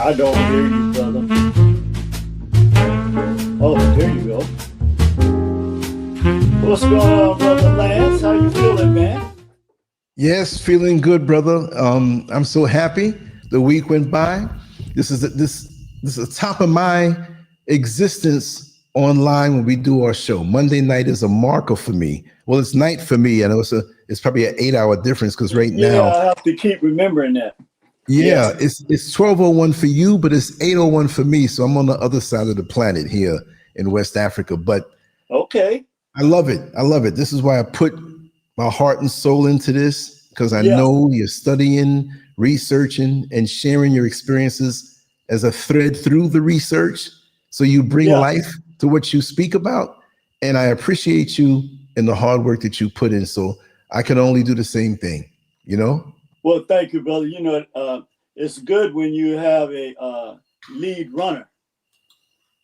I don't hear you, brother. Oh, there you go. What's going on, brother Lance? How you feeling, man? Yes, feeling good, brother. I'm so happy. The week went by. This is the top of my existence online when we do our show. Monday night is a marker for me. Well, it's night for me. I know it's probably an 8 hour difference because right Yeah, now, I have to keep remembering that. yeah, Yes. it's 12:01 for you, but it's 8:01 for me. So I'm on the other side of the planet here in West Africa. But Okay. I love it. I love it. This is why I put my heart and soul into this because I Yeah. know you're studying, researching, and sharing your experiences as a thread through the research. So you bring Yeah. life to what you speak about. And I appreciate you and the hard work that you put in. So I can only do the same thing, you know? Well, thank you, brother. You know, it's good when you have a lead runner.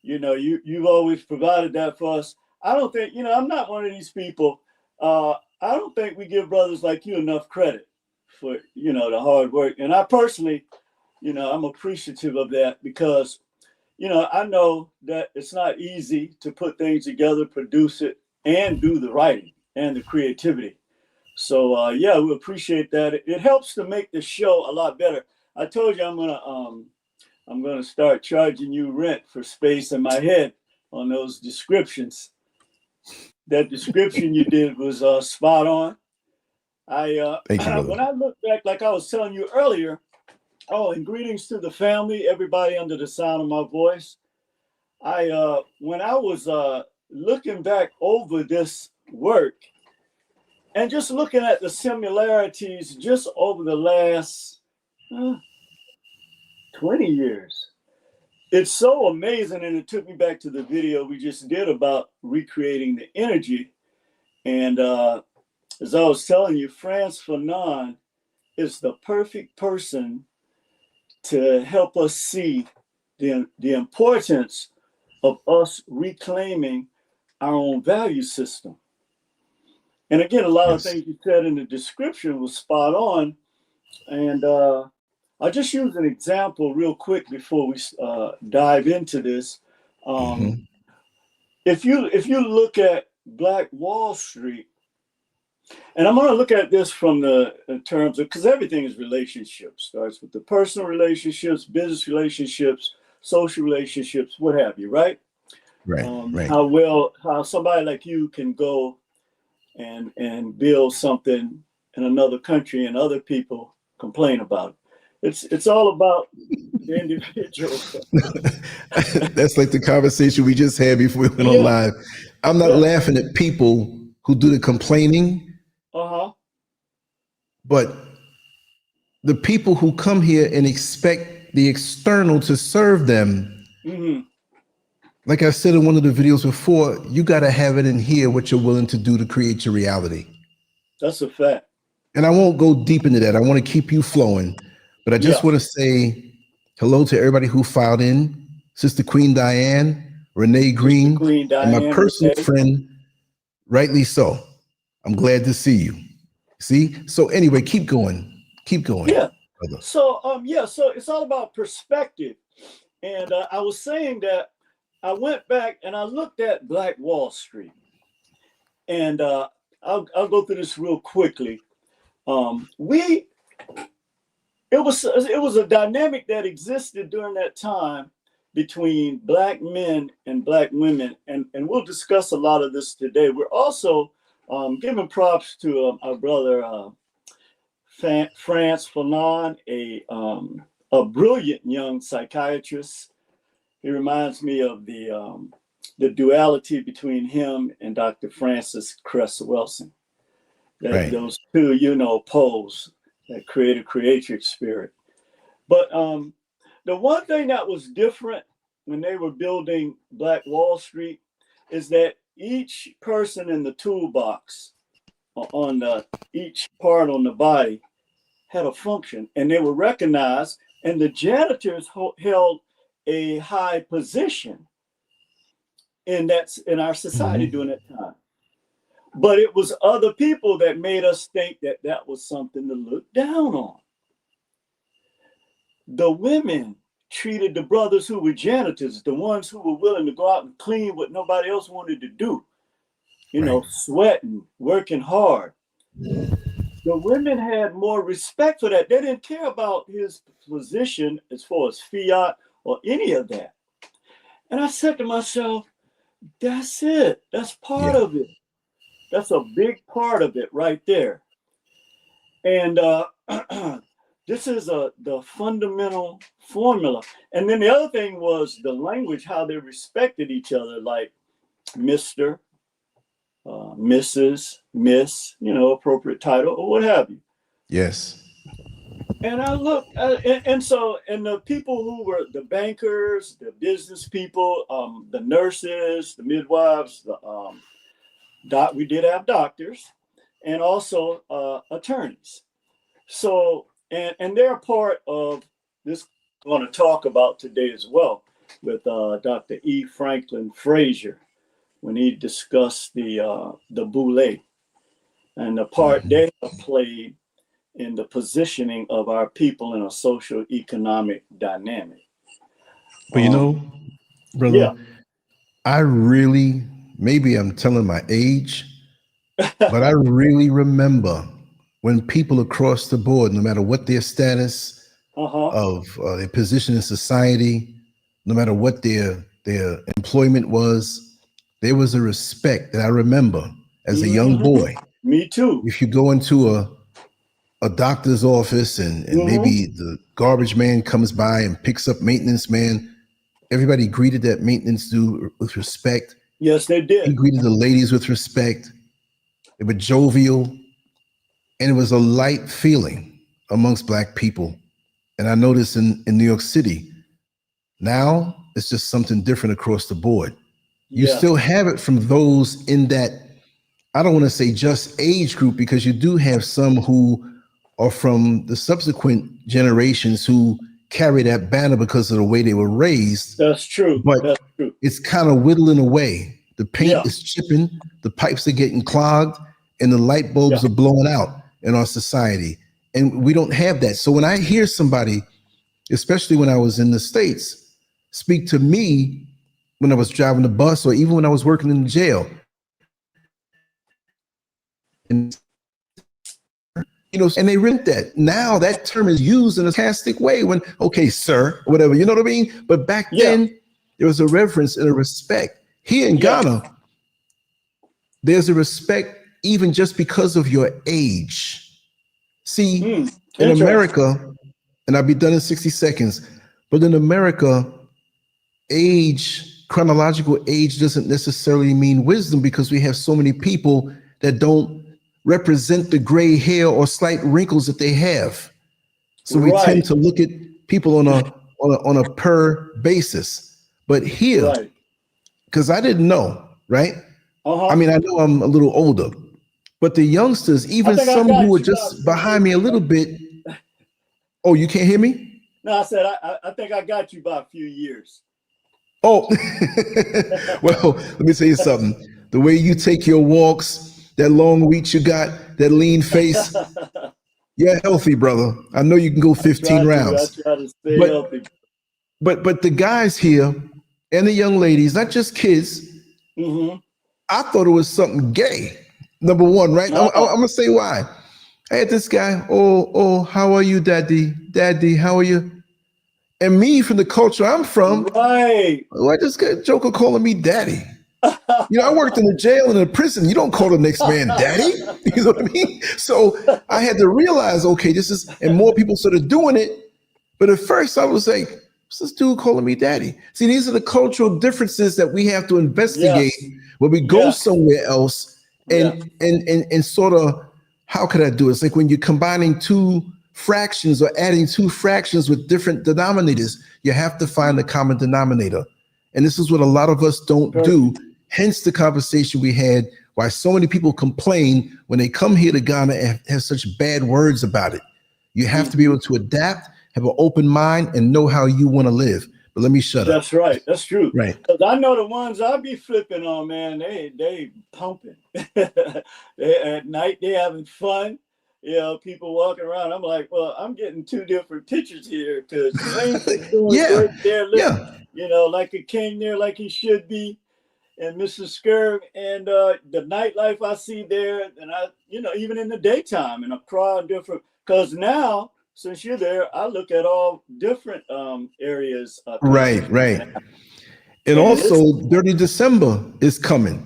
You know, you've always provided that for us. I don't think, I'm not one of these people. I don't think we give brothers like you enough credit for, the hard work. And I personally, I'm appreciative of that because, I know that it's not easy to put things together, produce it, and do the writing and the creativity. So yeah, we appreciate that. It helps to make the show a lot better. I told you I'm gonna start charging you rent for space in my head on those descriptions. That description you did was spot on. I Thank you, brother. when I look back, like I was telling you earlier. Oh, and greetings to the family, everybody under the sound of my voice. I when I was looking back over this work and just looking at the similarities just over the last uh, 20 years. It's so amazing, and it took me back to the video we just did about recreating the energy. And as I was telling you, France Fanon is the perfect person to help us see the importance of us reclaiming our own value system. And again, a lot of Yes. things you said in the description was spot on. And I'll just use an example real quick before we dive into this. Um, Hmm. if you look at Black Wall Street, and I'm going to look at this from the in terms of because everything is relationships. Starts with the personal relationships, business relationships, social relationships, what have you, right? Right, right. How somebody like you can go and build something in another country and other people complain about it. It's all about the individual. That's like the conversation we just had before we went on Yeah, live. I'm not yeah, laughing at people who do the complaining, uh-huh. but the people who come here and expect the external to serve them, Hmm. like I said in one of the videos before, you got to have it in here what you're willing to do to create your reality. That's a fact. And I won't go deep into that. I want to keep you flowing, but I just Yeah. want to say hello to everybody who filed in, Sister Queen Diane, Renee Sister Green, Queen and my Diane personal Renee. friend, rightly so. I'm glad to see you. See? So anyway, keep going, Yeah. brother. So it's all about perspective. And I was saying that I went back and I looked at Black Wall Street. And I'll go through this real quickly. We it was a dynamic that existed during that time between black men and black women, and we'll discuss a lot of this today. We're also giving props to our brother France Fanon, a brilliant young psychiatrist. He reminds me of the duality between him and Dr. Francis Cress Wilson. That Right. those two, poles that create a creative spirit. But the one thing that was different when they were building Black Wall Street is that each person in the toolbox on each part on the body had a function, and they were recognized, and the janitors held a high position in our society Hmm. during that time. But it was other people that made us think that that was something to look down on. The women treated the brothers who were janitors, the ones who were willing to go out and clean what nobody else wanted to do, you Right. know, sweating, working hard. The women had more respect for that. They didn't care about his position as far as fiat or any of that. And I said to myself, that's it. That's part Yeah. of it. That's a big part of it right there. And this is the fundamental formula. And then the other thing was the language, how they respected each other, like Mr., Mrs., Miss, you know, appropriate title or what have you. Yes. And I look, and so, and the people who were the bankers, the business people, the nurses, the midwives, we did have doctors, and also attorneys. So, and they're a part of this I'm going to talk about today as well with Dr. E. Franklin Frazier when he discussed the boule and the part they have played in the positioning of our people in a social economic dynamic. But you know, brother, Yeah. I really, maybe I'm telling my age, but I really remember when people across the board, no matter what their status of their position in society, no matter what their employment was, there was a respect that I remember as a young boy. Me too. If you go into a doctor's office and maybe the garbage man comes by and picks up maintenance man, everybody greeted that maintenance dude with respect. Yes, they He did. greeted the ladies with respect. They were jovial, and it was a light feeling amongst Black people. And I noticed in New York City, now it's just something different across the board. You Yes, still have it from those in that, I don't want to say just age group, because you do have some who are from the subsequent generations who carry that banner because of the way they were raised. that's true. But That's true. it's kind of whittling away. The paint Yeah, is chipping, the pipes are getting clogged, and the light bulbs yeah. are blowing out in our society. And we don't have that. So when I hear somebody, especially when I was in the States, speak to me when I was driving the bus or even when I was working in the jail, and and they rent that. Now that term is used in a sarcastic way when, okay, sir, whatever, you know what I mean? But back Yeah, then, there was a reverence and a respect. Here in yeah. Ghana, there's a respect even just because of your age. See, in Interesting. America, and I'll be done in 60 seconds, but in America, age, chronological age doesn't necessarily mean wisdom because we have so many people that don't represent the gray hair or slight wrinkles that they have. So we tend Right, to look at people on a per basis. But here, right. because I didn't know, right? I Uh-huh. mean, I know I'm a little older, but the youngsters, I even think I some who got are you by a just few behind years. me a little bit. Oh, you can't hear me? No, I said I think I got you by a few years. Oh, well, let me tell you something. The way you take your walks, that long reach you got, that lean face, you're healthy, brother. I know you can go 15 I rounds. try to stay But healthy. but the guys here and the young ladies, not just kids, Mm-hmm. I thought it was something gay. Number one, right? I'm No. gonna say why. I had this guy, oh, how are you, daddy? Daddy, how are you? And me from the culture I'm from, Right. why this guy joker calling me daddy? You know, I worked in the jail and in the prison. You don't call the next man daddy. You know what I mean? So I had to realize, okay, this is, and more people started doing it. But at first I was like, what's this dude calling me daddy? See, these are the cultural differences that we have to investigate Yes. when we go Yes. somewhere else Yeah. and sort of, how could I do it? It's like when you're combining two fractions or adding two fractions with different denominators, you have to find the common denominator. And this is what a lot of us don't do. Perfect. Hence the conversation we had, why so many people complain when they come here to Ghana and have such bad words about it. You have to be able to adapt, have an open mind, and know how you want to live. But let me shut up. That's right. That's true. Right. Because I know the ones I be flipping on, man, they pumping. They, at night they having fun. people walking around. I'm like, well, I'm getting two different pictures here because Prince is doing Yeah, great there. Look, yeah, like a king there, like he should be. And Mrs. Scurv, and the nightlife I see there, and even in the daytime, and a crowd different. Because now, since you're there, I look at all different areas, pieces, right, right. And and it's also, Dirty December is coming.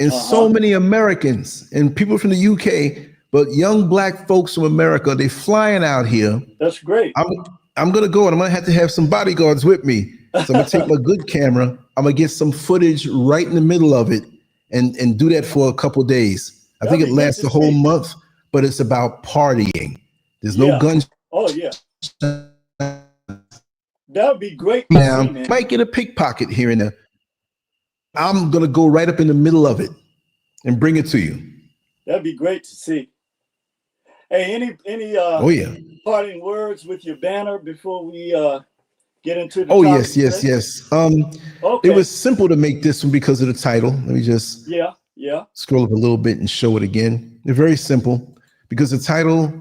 And so uh-huh. many Americans and people from the UK, but young black folks from America, they flying out here. That's great. I'm I'm gonna go and I'm gonna have to have some bodyguards with me. So I'm gonna take my good camera. I'm gonna get some footage right in the middle of it and do that for a couple days. I think That'd it be good lasts to a whole see. month, but it's about partying. There's no Yeah. guns Oh yeah. That would be great to see, down. man. Might get a pickpocket here and there. I'm gonna go right up in the middle of it and bring it to you. That'd be great to see. Hey, any Oh yeah. parting words with your banner before we get into the Oh topic yes, yes, today? yes. It Okay. was simple to make this one because of the title. Let me just Yeah. Yeah. scroll up a little bit and show it again. They're very simple because the title,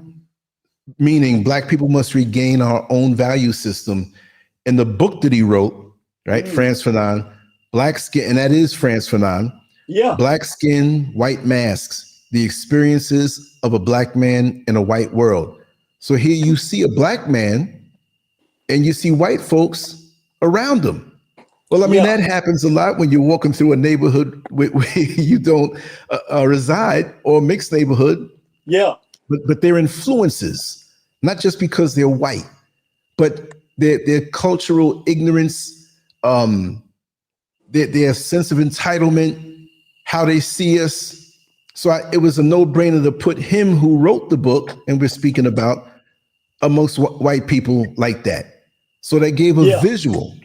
meaning Black people must regain our own value system. In the book that he wrote, right, Mm. Frantz Fanon, Black Skin, and that is Frantz Fanon, Yeah. Black Skin, White Masks, the experiences of a Black man in a white world. So here you see a Black man and you see white folks around them. Well, I mean, Yeah. that happens a lot when you're walking through a neighborhood where you don't reside or a mixed neighborhood, Yeah. but they're influences, not just because they're white, but their cultural ignorance, their sense of entitlement, how they see us. So it was a no-brainer to put him who wrote the book, and we're speaking about, amongst white people like that. So that gave a Yeah. visual.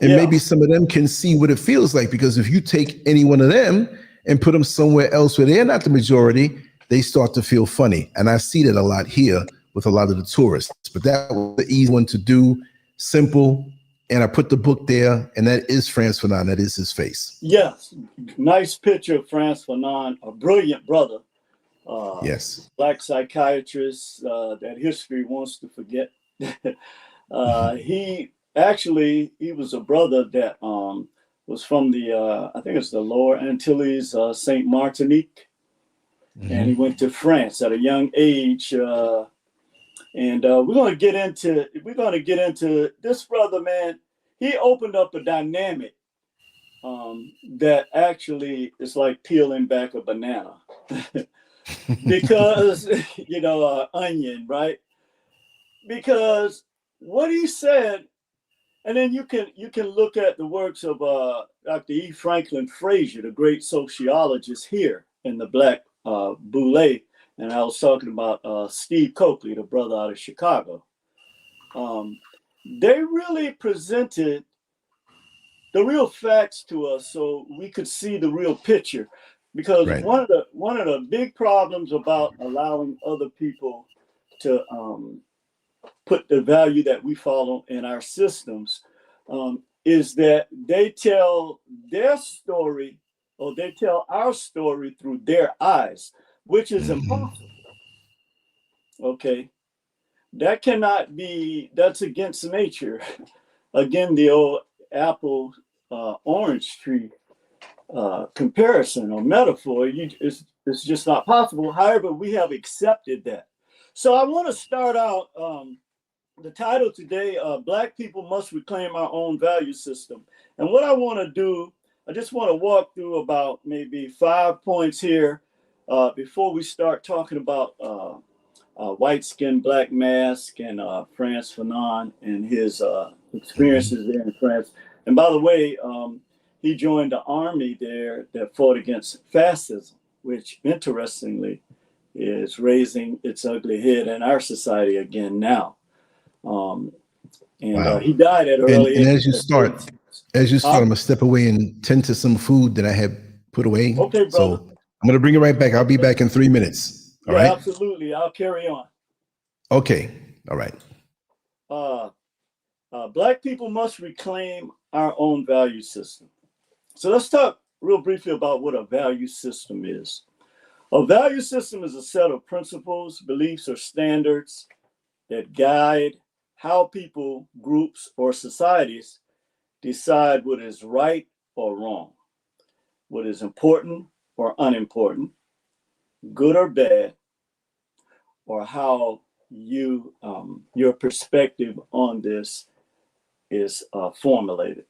And Yeah. maybe some of them can see what it feels like, because if you take any one of them and put them somewhere else where they're not the majority, they start to feel funny. And I see that a lot here with a lot of the tourists. But that was the easy one to do, simple. And I put the book there, and that is Frantz Fanon. That is his face. Yes. Nice picture of Frantz Fanon, a brilliant brother, Yes. Black psychiatrist that history wants to forget. He was a brother that was from the I think it's the Lower Antilles, Saint Martinique, and he went to France at a young age. And we're going to get into this brother, man. He opened up a dynamic that actually is like peeling back a banana because onion, right? Because what he said. And then you can look at the works of Dr. E. Franklin Frazier, the great sociologist here in the Black Boule. And I was talking about Steve Coakley, the brother out of Chicago. They really presented the real facts to us so we could see the real picture. Because Right. one of the big problems about allowing other people to put the value that we follow in our systems is that they tell their story, or they tell our story through their eyes, which is impossible. Okay. That cannot be, that's against nature. Again, the old apple orange tree comparison or metaphor, it's just not possible. However, we have accepted that. So I want to start out the title today, Black People Must Reclaim Our Own Value System. And what I want to do, I just want to walk through about maybe 5 points here before we start talking about white skin, black mask, and Frantz Fanon and his experiences there in France. And by the way, he joined the army there that fought against fascism, which interestingly is raising its ugly head in our society again now. Wow. He died at an And, early and age. as you start, I'm gonna step away and tend to some food that I have put away. Okay, brother. So I'm gonna bring it right back. I'll be back in 3 minutes. All right. Absolutely. I'll carry on. Okay. All right. Black people must reclaim our own value system. So let's talk real briefly about what a value system is. A value system is a set of principles, beliefs, or standards that guide how people, groups, or societies decide what is right or wrong, what is important or unimportant, good or bad, or how your perspective on this is formulated.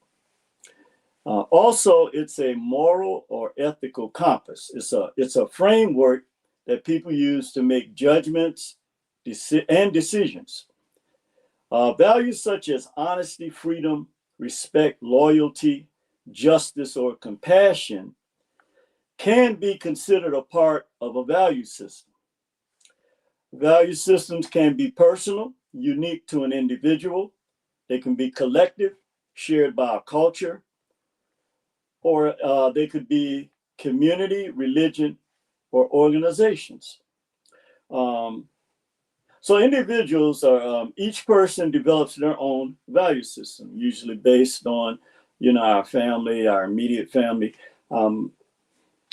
Also, it's a moral or ethical compass. It's a framework that people use to make judgments and decisions. Values such as honesty, freedom, respect, loyalty, justice, or compassion can be considered a part of a value system. Value systems can be personal, unique to an individual. They can be collective, shared by a culture, or they could be community, religion, or organizations. So individuals are, each person develops their own value system, usually based on, our family, our immediate family. I'm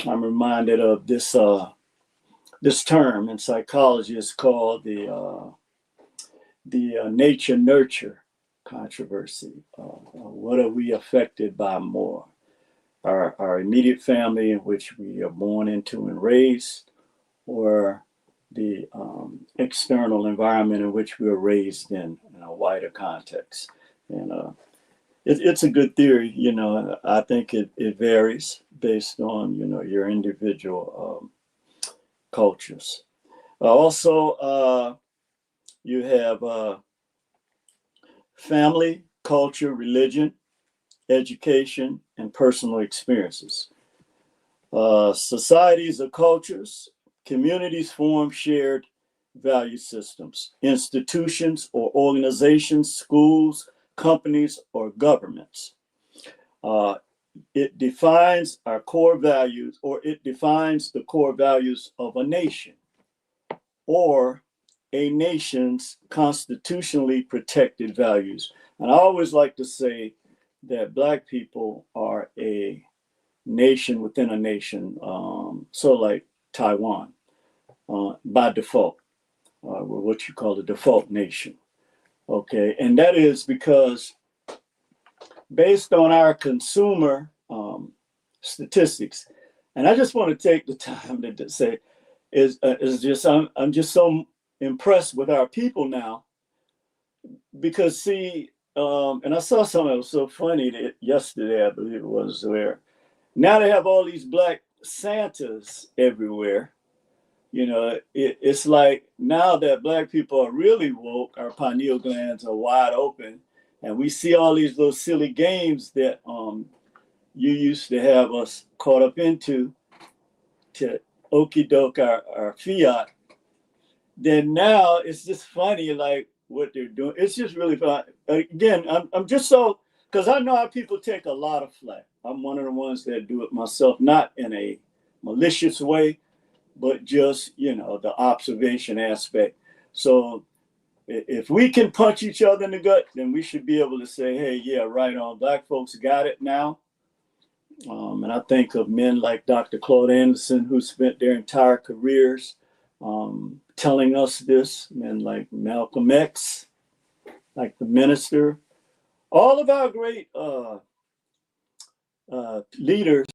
reminded of this term in psychology. It's called the nature-nurture controversy. What are we affected by more? Our immediate family in which we are born into and raised, or the external environment in which we are raised in a wider context. And it's a good theory, I think it varies based on, your individual cultures. Also, you have family, culture, religion, education, and personal experiences. Societies or cultures, communities form shared value systems. Institutions or organizations, schools, companies, or governments. It defines our core values, or it defines the core values of a nation, or a nation's constitutionally protected values. And I always like to say that Black people are a nation within a nation, so like Taiwan, by default, what you call the default nation. Okay, and that is because based on our consumer statistics, and I just want to take the time to say, I'm just so impressed with our people now, because see, and I saw something that was so funny that yesterday, I believe it was, where now they have all these Black Santas everywhere. It's like now that Black people are really woke, our pineal glands are wide open, and we see all these little silly games that you used to have us caught up into to okey doke our fiat. Then now it's just funny, like what they're doing. It's just really fun. Again, I'm just so, because I know how people take a lot of flack. I'm one of the ones that do it myself, not in a malicious way, but just, the observation aspect. So if we can punch each other in the gut, then we should be able to say, hey, yeah, right on. Black folks got it now. And I think of men like Dr. Claude Anderson, who spent their entire careers telling us this, men like Malcolm X, like the minister, all of our great leaders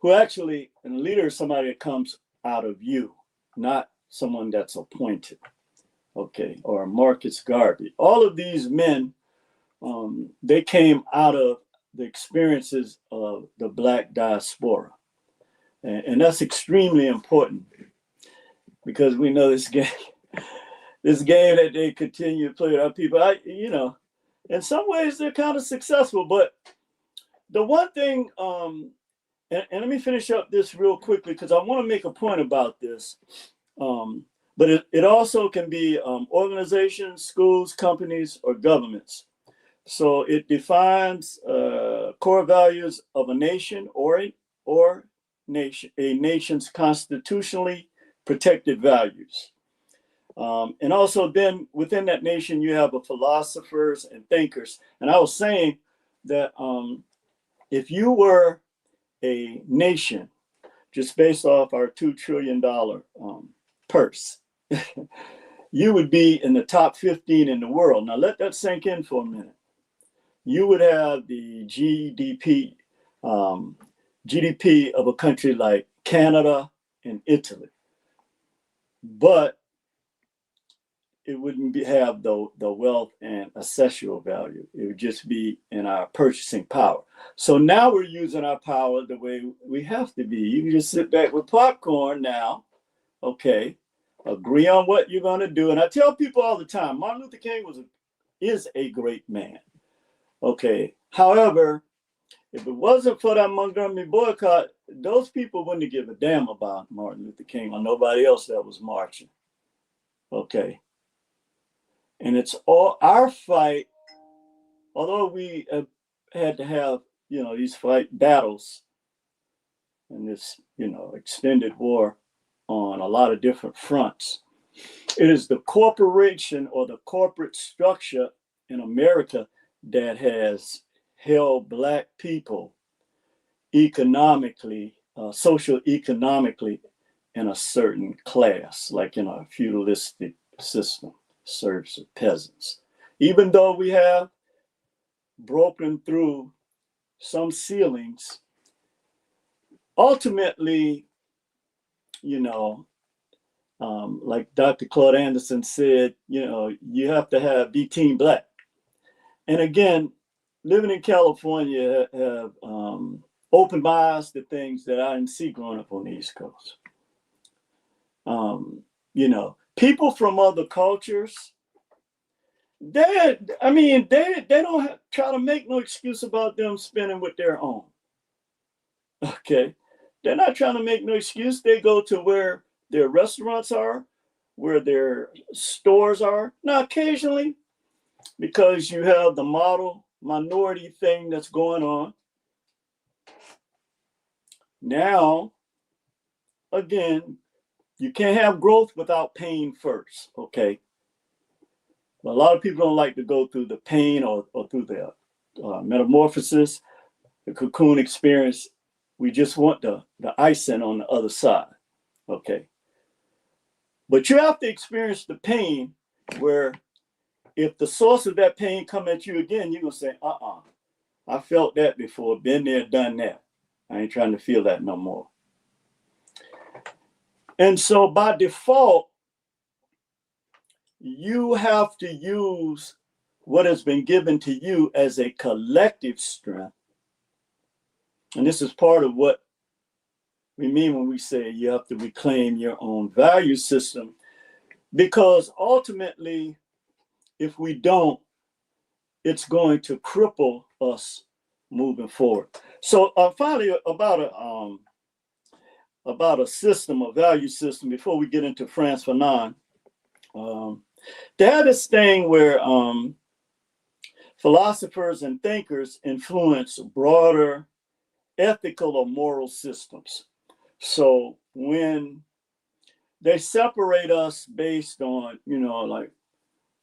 who actually, and a leader is somebody that comes out of you, not someone that's appointed, okay, or Marcus Garvey. All of these men, they came out of the experiences of the Black diaspora. And that's extremely important, because we know this game that they continue to play with our people. In some ways they're kind of successful, but the one thing, and let me finish up this real quickly, because I want to make a point about this. But it also can be organizations, schools, companies, or governments. So it defines core values of a nation or a nation's constitutionally protected values. And also then within that nation, you have philosophers and thinkers. And I was saying that if you were a nation just based off our $2 trillion purse, you would be in the top 15 in the world. Now let that sink in for a minute. You would have the GDP of a country like Canada and Italy, but it wouldn't have the wealth and accessory value. It would just be in our purchasing power. So now we're using our power the way we have to be. You can just sit back with popcorn now, okay, agree on what you're going to do. And I tell people all the time, Martin Luther King is a great man, okay. However, if it wasn't for that Montgomery boycott, those people wouldn't give a damn about Martin Luther King or nobody else that was marching, okay. And it's all our fight, although we had to have, these fight battles and this, extended war on a lot of different fronts. It is the corporation or the corporate structure in America that has held Black people economically, socio-economically in a certain class, like in a feudalistic system. Serfs or peasants. Even though we have broken through some ceilings, ultimately, like Dr. Claude Anderson said, you have to be team Black. And again, living in California have opened my eyes to things that I didn't see growing up on the East Coast. People from other cultures, they don't try to make no excuse about them spending with their own. Okay, they're not trying to make no excuse. They go to where their restaurants are, where their stores are. Now, occasionally, because you have the model minority thing that's going on. Now, again, you can't have growth without pain first, okay? But a lot of people don't like to go through the pain or through the metamorphosis, the cocoon experience. We just want the icing on the other side, okay? But you have to experience the pain where if the source of that pain come at you again, you're going to say, I felt that before, been there, done that. I ain't trying to feel that no more. And so by default, you have to use what has been given to you as a collective strength. And this is part of what we mean when we say you have to reclaim your own value system, because ultimately, if we don't, it's going to cripple us moving forward. So finally, about a system, a value system, before we get into Frantz Fanon, they had this thing where philosophers and thinkers influence broader ethical or moral systems. So when they separate us based on, like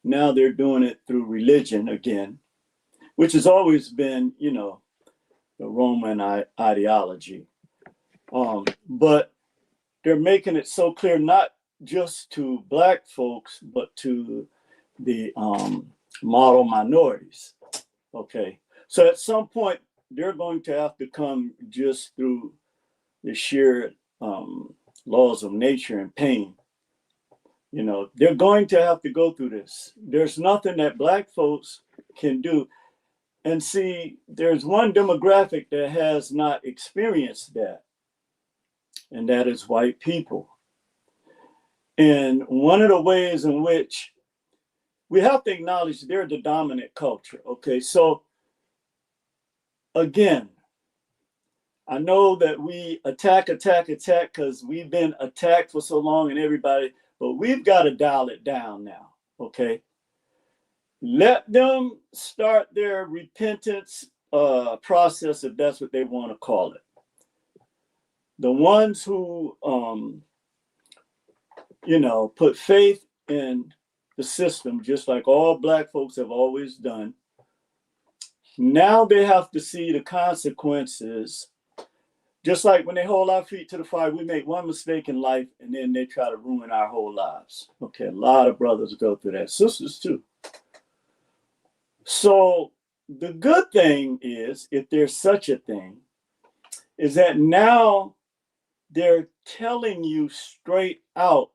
now they're doing it through religion again, which has always been, the Roman ideology. But they're making it so clear, not just to Black folks, but to the model minorities. Okay. So at some point, they're going to have to come just through the sheer laws of nature and pain. They're going to have to go through this. There's nothing that Black folks can do. And see, there's one demographic that has not experienced that, and that is white people. And one of the ways in which we have to acknowledge they're the dominant culture. Okay, so again, I know that we attack because we've been attacked for so long and everybody, but we've got to dial it down now, okay? Let them start their repentance process, if that's what they want to call it. The ones who, put faith in the system, just like all Black folks have always done, now they have to see the consequences Just like when they hold our feet to the fire, we make one mistake in life and then they try to ruin our whole lives. Okay, a lot of brothers go through that, sisters too. So the good thing is, if there's such a thing, is that now they're telling you straight out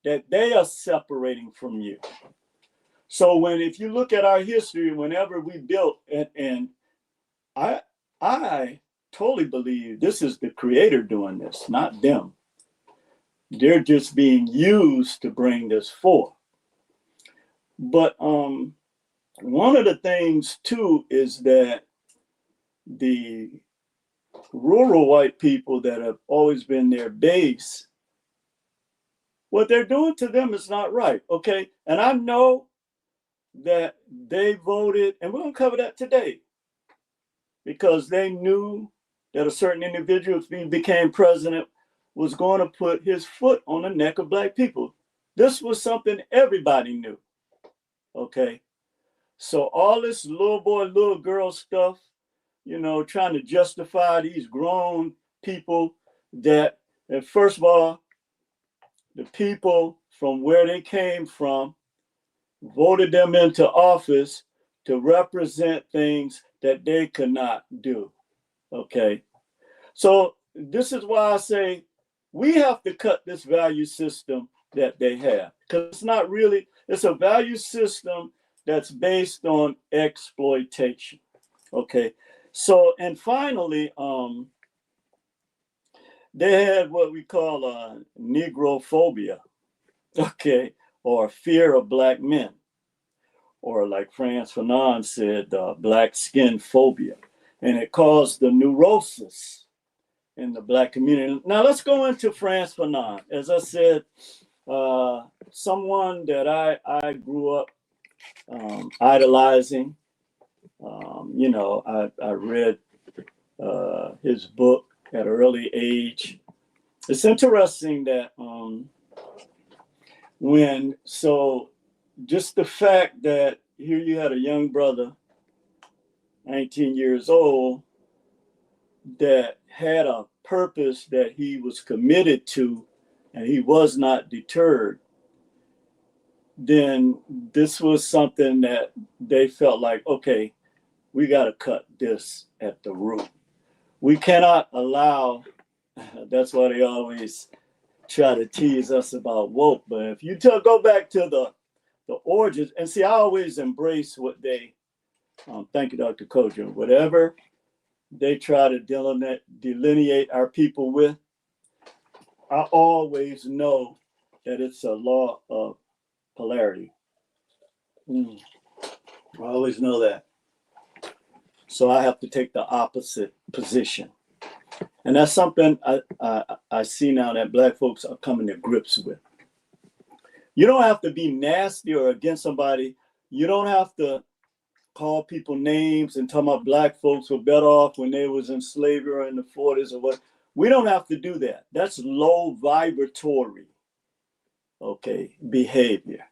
that they are separating from you. So if you look at our history, whenever we built, and I totally believe this is the creator doing this, not them. They're just being used to bring this forth. But one of the things too is that the rural white people that have always been their base, what they're doing to them is not right. Okay. And I know that they voted, and we're going to cover that today, because they knew that a certain individual, if he became president, was going to put his foot on the neck of black people. This was something everybody knew. Okay. So all this little boy, little girl stuff, trying to justify these grown people that, first of all, the people from where they came from voted them into office to represent things that they could not do. Okay. So this is why I say we have to cut this value system that they have, because it's not really, it's a value system that's based on exploitation. Okay. So, and finally, they had what we call negrophobia, okay, or fear of black men, or like Frantz Fanon said, black skin phobia, and it caused the neurosis in the black community. Now let's go into Frantz Fanon. As I said, someone that I grew up idolizing. I read his book at an early age. It's interesting that just the fact that here you had a young brother, 19 years old, that had a purpose that he was committed to, and he was not deterred, then this was something that they felt like, okay, we got to cut this at the root. We cannot allow, that's why they always try to tease us about woke. But if you go back to the origins, and see, I always embrace what they, thank you, Dr. Kojo, whatever they try to delineate our people with, I always know that it's a law of polarity. I always know that. So I have to take the opposite position. And that's something I see now that black folks are coming to grips with. You don't have to be nasty or against somebody. You don't have to call people names and talk about black folks were better off when they was in slavery or in the 40s or what. We don't have to do that. That's low vibratory, okay, behavior.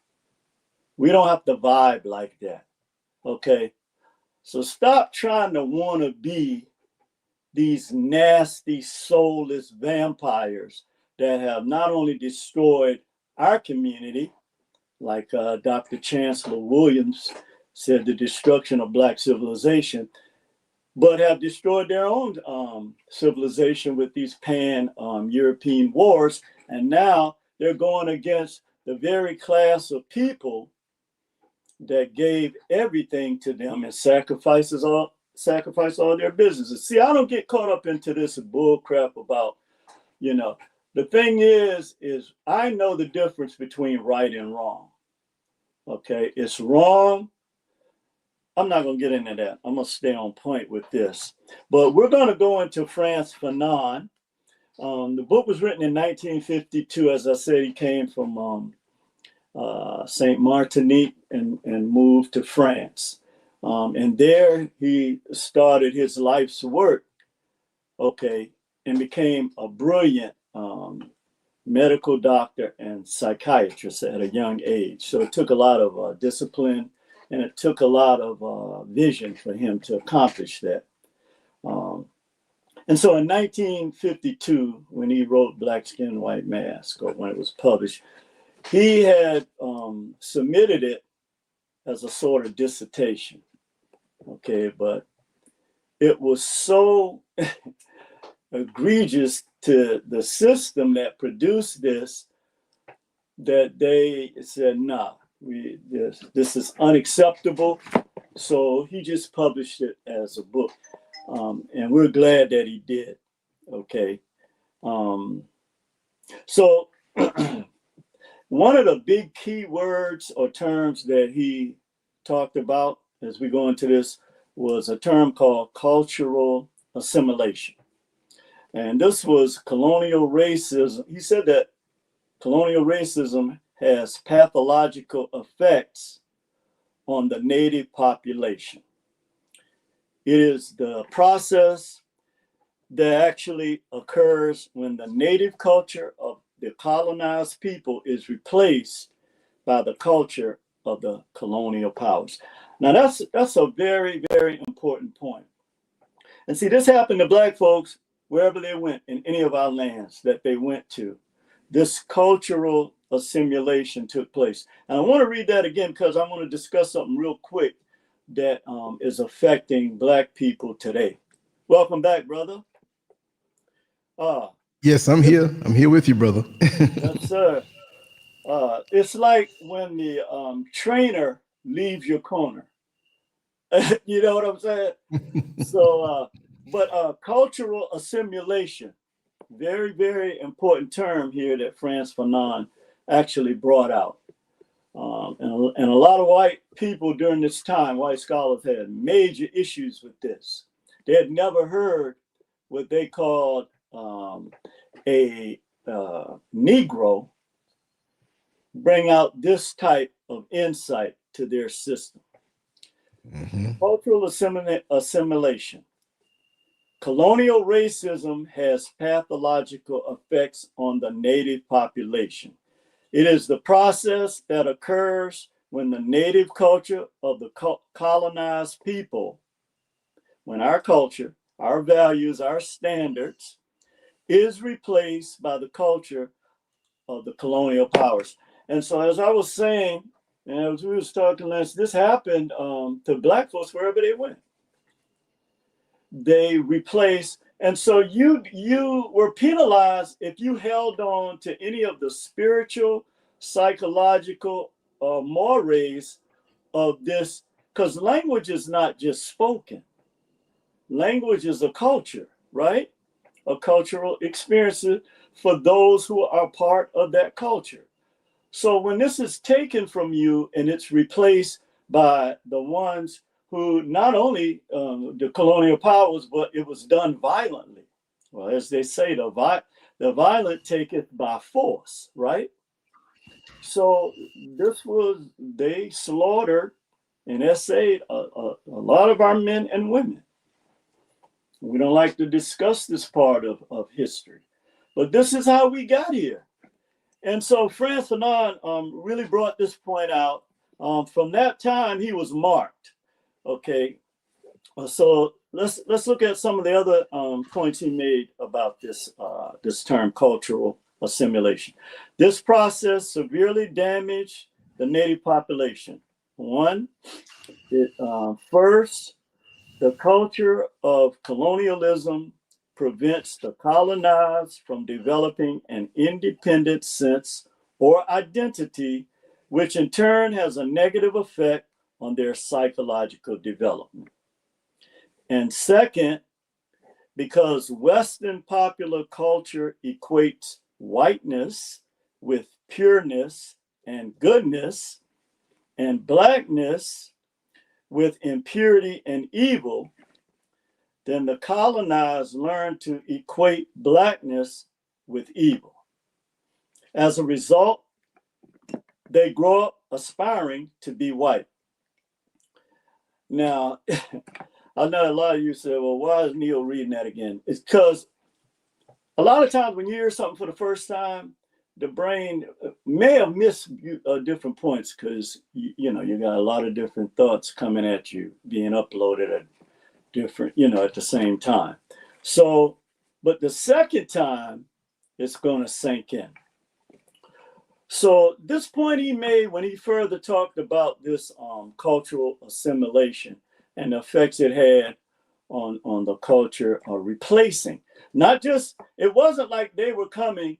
We don't have to vibe like that, okay? So stop trying to want to be these nasty, soulless vampires that have not only destroyed our community, like Dr. Chancellor Williams said, the destruction of Black civilization, but have destroyed their own civilization with these pan-European wars. And now they're going against the very class of people that gave everything to them and sacrificed all their businesses. See, I don't get caught up into this bull crap about, the thing is I know the difference between right and wrong. Okay, it's wrong. I'm not going to get into that. I'm going to stay on point with this. But we're going to go into Frantz Fanon. The book was written in 1952. As I said, he came from Saint Martinique and moved to France. And there he started his life's work, okay, and became a brilliant medical doctor and psychiatrist at a young age. So it took a lot of discipline, and it took a lot of vision for him to accomplish that. And so in 1952, when he wrote Black Skin, White Mask, or when it was published, he had submitted it as a sort of dissertation. Okay, but it was so egregious to the system that produced this that they said, nah, this is unacceptable. So he just published it as a book. And we're glad that he did. Okay. So one of the big key words or terms that he talked about as we go into this was a term called cultural assimilation. And this was colonial racism. He said that colonial racism has pathological effects on the native population. It is the process that actually occurs when the native culture of the colonized people is replaced by the culture of the colonial powers. Now that's a very, very important point. And see, this happened to Black folks wherever they went in any of our lands that they went to. This cultural assimilation took place. And I want to read that again because I want to discuss something real quick that is affecting Black people today. Welcome back, brother. Yes, I'm here. I'm here with you, brother. Yes, sir. It's like when the trainer leaves your corner. You know what I'm saying? So, but cultural assimilation, very, very important term here that Frantz Fanon actually brought out. And a lot of white people during this time, white scholars had major issues with this. They had never heard what they called a Negro bring out this type of insight to their system. Mm-hmm. Cultural assimilation. Colonial racism has pathological effects on the native population. It is the process that occurs when the native culture of the colonized people, when our culture, our values, our standards is replaced by the culture of the colonial powers. And so as I was saying, and as we was talking last, this happened to Black folks wherever they went. They replaced, and so you were penalized if you held on to any of the spiritual, psychological, mores of this, because language is not just spoken. Language is a culture, right? A cultural experience for those who are part of that culture. So when this is taken from you and it's replaced by the ones who not only the colonial powers, but it was done violently. Well, as they say, the violent taketh by force, right? So this was, they slaughtered and essayed a lot of our men and women. We don't like to discuss this part of history, but this is how we got here. And so Frantz Fanon really brought this point out. From that time, he was marked. Okay, so let's look at some of the other points he made about this this term, cultural assimilation. This process severely damaged the native population. One, first, the culture of colonialism prevents the colonized from developing an independent sense or identity, which in turn has a negative effect on their psychological development. And second, because Western popular culture equates whiteness with pureness and goodness, and Blackness with impurity and evil, then the colonized learn to equate Blackness with evil. As a result, they grow up aspiring to be white. Now, I know a lot of you say, well, why is Neil reading that again? It's because a lot of times when you hear something for the first time, the brain may have missed different points because, you got a lot of different thoughts coming at you, being uploaded at different, at the same time. So, but the second time, it's going to sink in. So this point he made when he further talked about this cultural assimilation and the effects it had on the culture of replacing. Not just, it wasn't like they were coming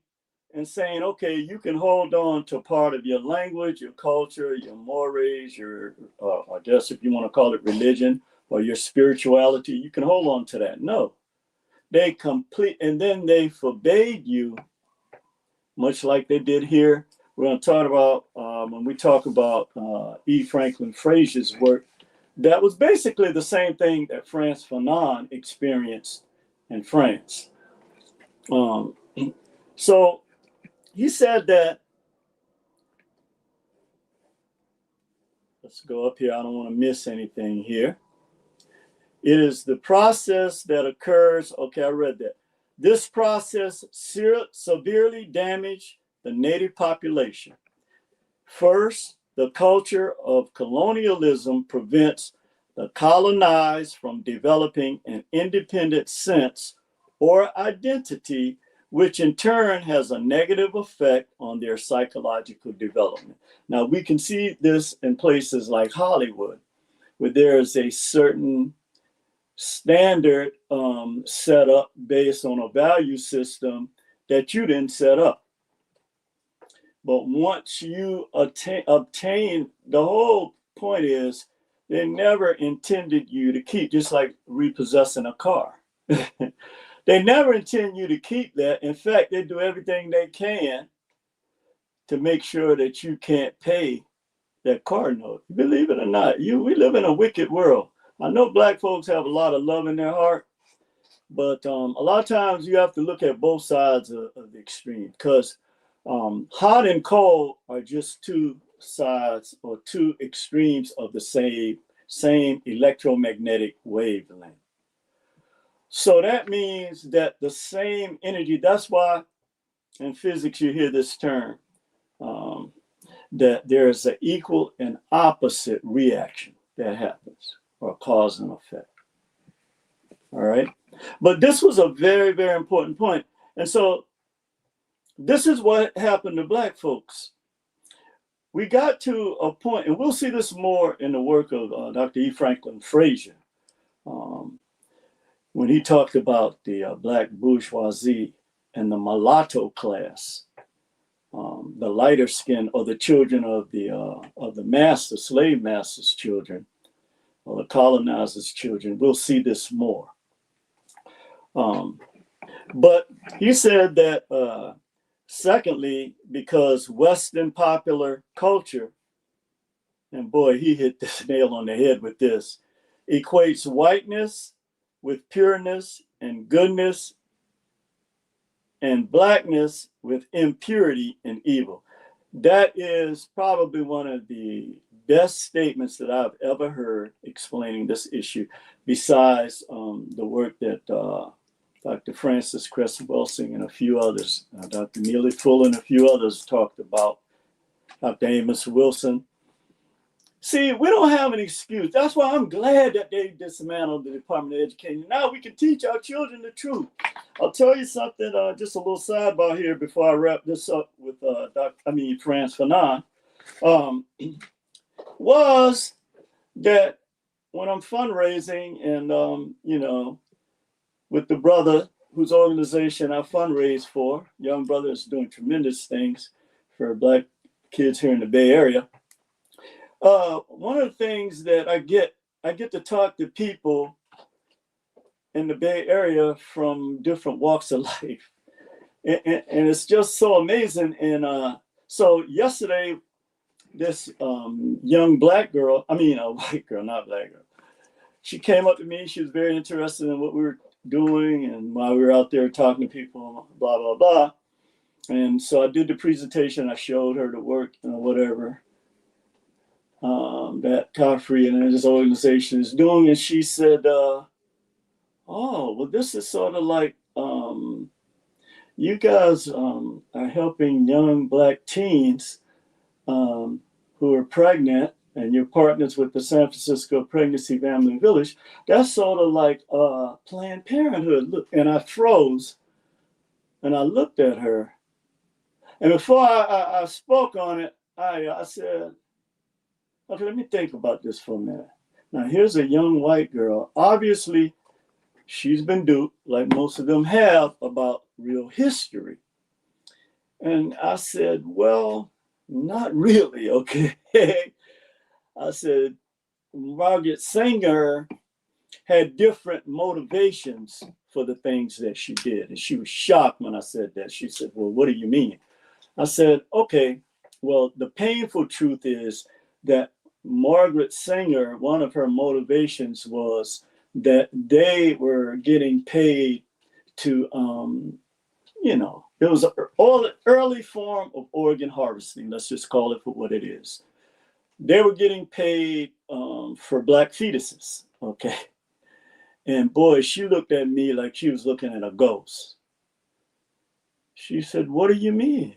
and saying, okay, you can hold on to part of your language, your culture, your mores, your, I guess if you want to call it religion or your spirituality, you can hold on to that. No, they and then they forbade you, much like they did here. We're going to talk about, when we talk about E. Franklin Frazier's work, that was basically the same thing that Frantz Fanon experienced in France. So he said that, let's go up here, I don't want to miss anything here. It is the process that occurs, okay, I read that. This process severely damaged the native population. First, the culture of colonialism prevents the colonized from developing an independent sense or identity, which in turn has a negative effect on their psychological development. Now, we can see this in places like Hollywood, where there is a certain standard set up based on a value system that you didn't set up. But once you obtain, the whole point is they never intended you to keep, just like repossessing a car. They never intend you to keep that. In fact, they do everything they can to make sure that you can't pay that car note. Believe it or not, we live in a wicked world. I know Black folks have a lot of love in their heart, but a lot of times you have to look at both sides of the extreme, because hot and cold are just two sides or two extremes of the same electromagnetic wavelength. So that means that the same energy, that's why in physics you hear this term, that there's an equal and opposite reaction that happens, or cause and effect. All right. But this was a very, very important point. And so this is what happened to Black folks. We got to a point, and we'll see this more in the work of Dr. E. Franklin Frazier, when he talked about the Black bourgeoisie and the mulatto class, the lighter skin, or the children of the master, slave masters' children, or the colonizers' children. We'll see this more. But he said that, secondly, because Western popular culture, and boy, he hit this nail on the head with this, equates whiteness with pureness and goodness, and Blackness with impurity and evil. That is probably one of the best statements that I've ever heard explaining this issue, besides the work that Dr. Francis Cress Welsing and a few others, Dr. Neely Fuller and a few others talked about, Dr. Amos Wilson. See, we don't have an excuse. That's why I'm glad that they dismantled the Department of Education. Now we can teach our children the truth. I'll tell you something, just a little sidebar here before I wrap this up with Frantz Fanon, was that when I'm fundraising and, with the brother whose organization I fundraise for, young brother is doing tremendous things for Black kids here in the Bay Area. One of the things that I get to talk to people in the Bay Area from different walks of life. And it's just so amazing. And so yesterday, this young white girl, not black girl, she came up to me. She was very interested in what we were doing and while we were out there talking to people, blah, blah, blah. And so I did the presentation. I showed her the work and whatever that Godfrey and his organization is doing. And she said, oh, well, this is sort of like you guys are helping young Black teens who are pregnant and you're partners with the San Francisco Pregnancy Family Village. That's sort of like Planned Parenthood. Look, and I froze, and I looked at her, and before I spoke on it, I said, okay, let me think about this for a minute. Now, here's a young white girl. Obviously, she's been duped, like most of them have, about real history. And I said, well, not really, okay? I said, Margaret Sanger had different motivations for the things that she did. And she was shocked when I said that. She said, well, what do you mean? I said, okay, well, the painful truth is that Margaret Sanger, one of her motivations was that they were getting paid to, it was an early form of organ harvesting. Let's just call it for what it is. They were getting paid for Black fetuses, okay? And boy, she looked at me like she was looking at a ghost. She said, what do you mean?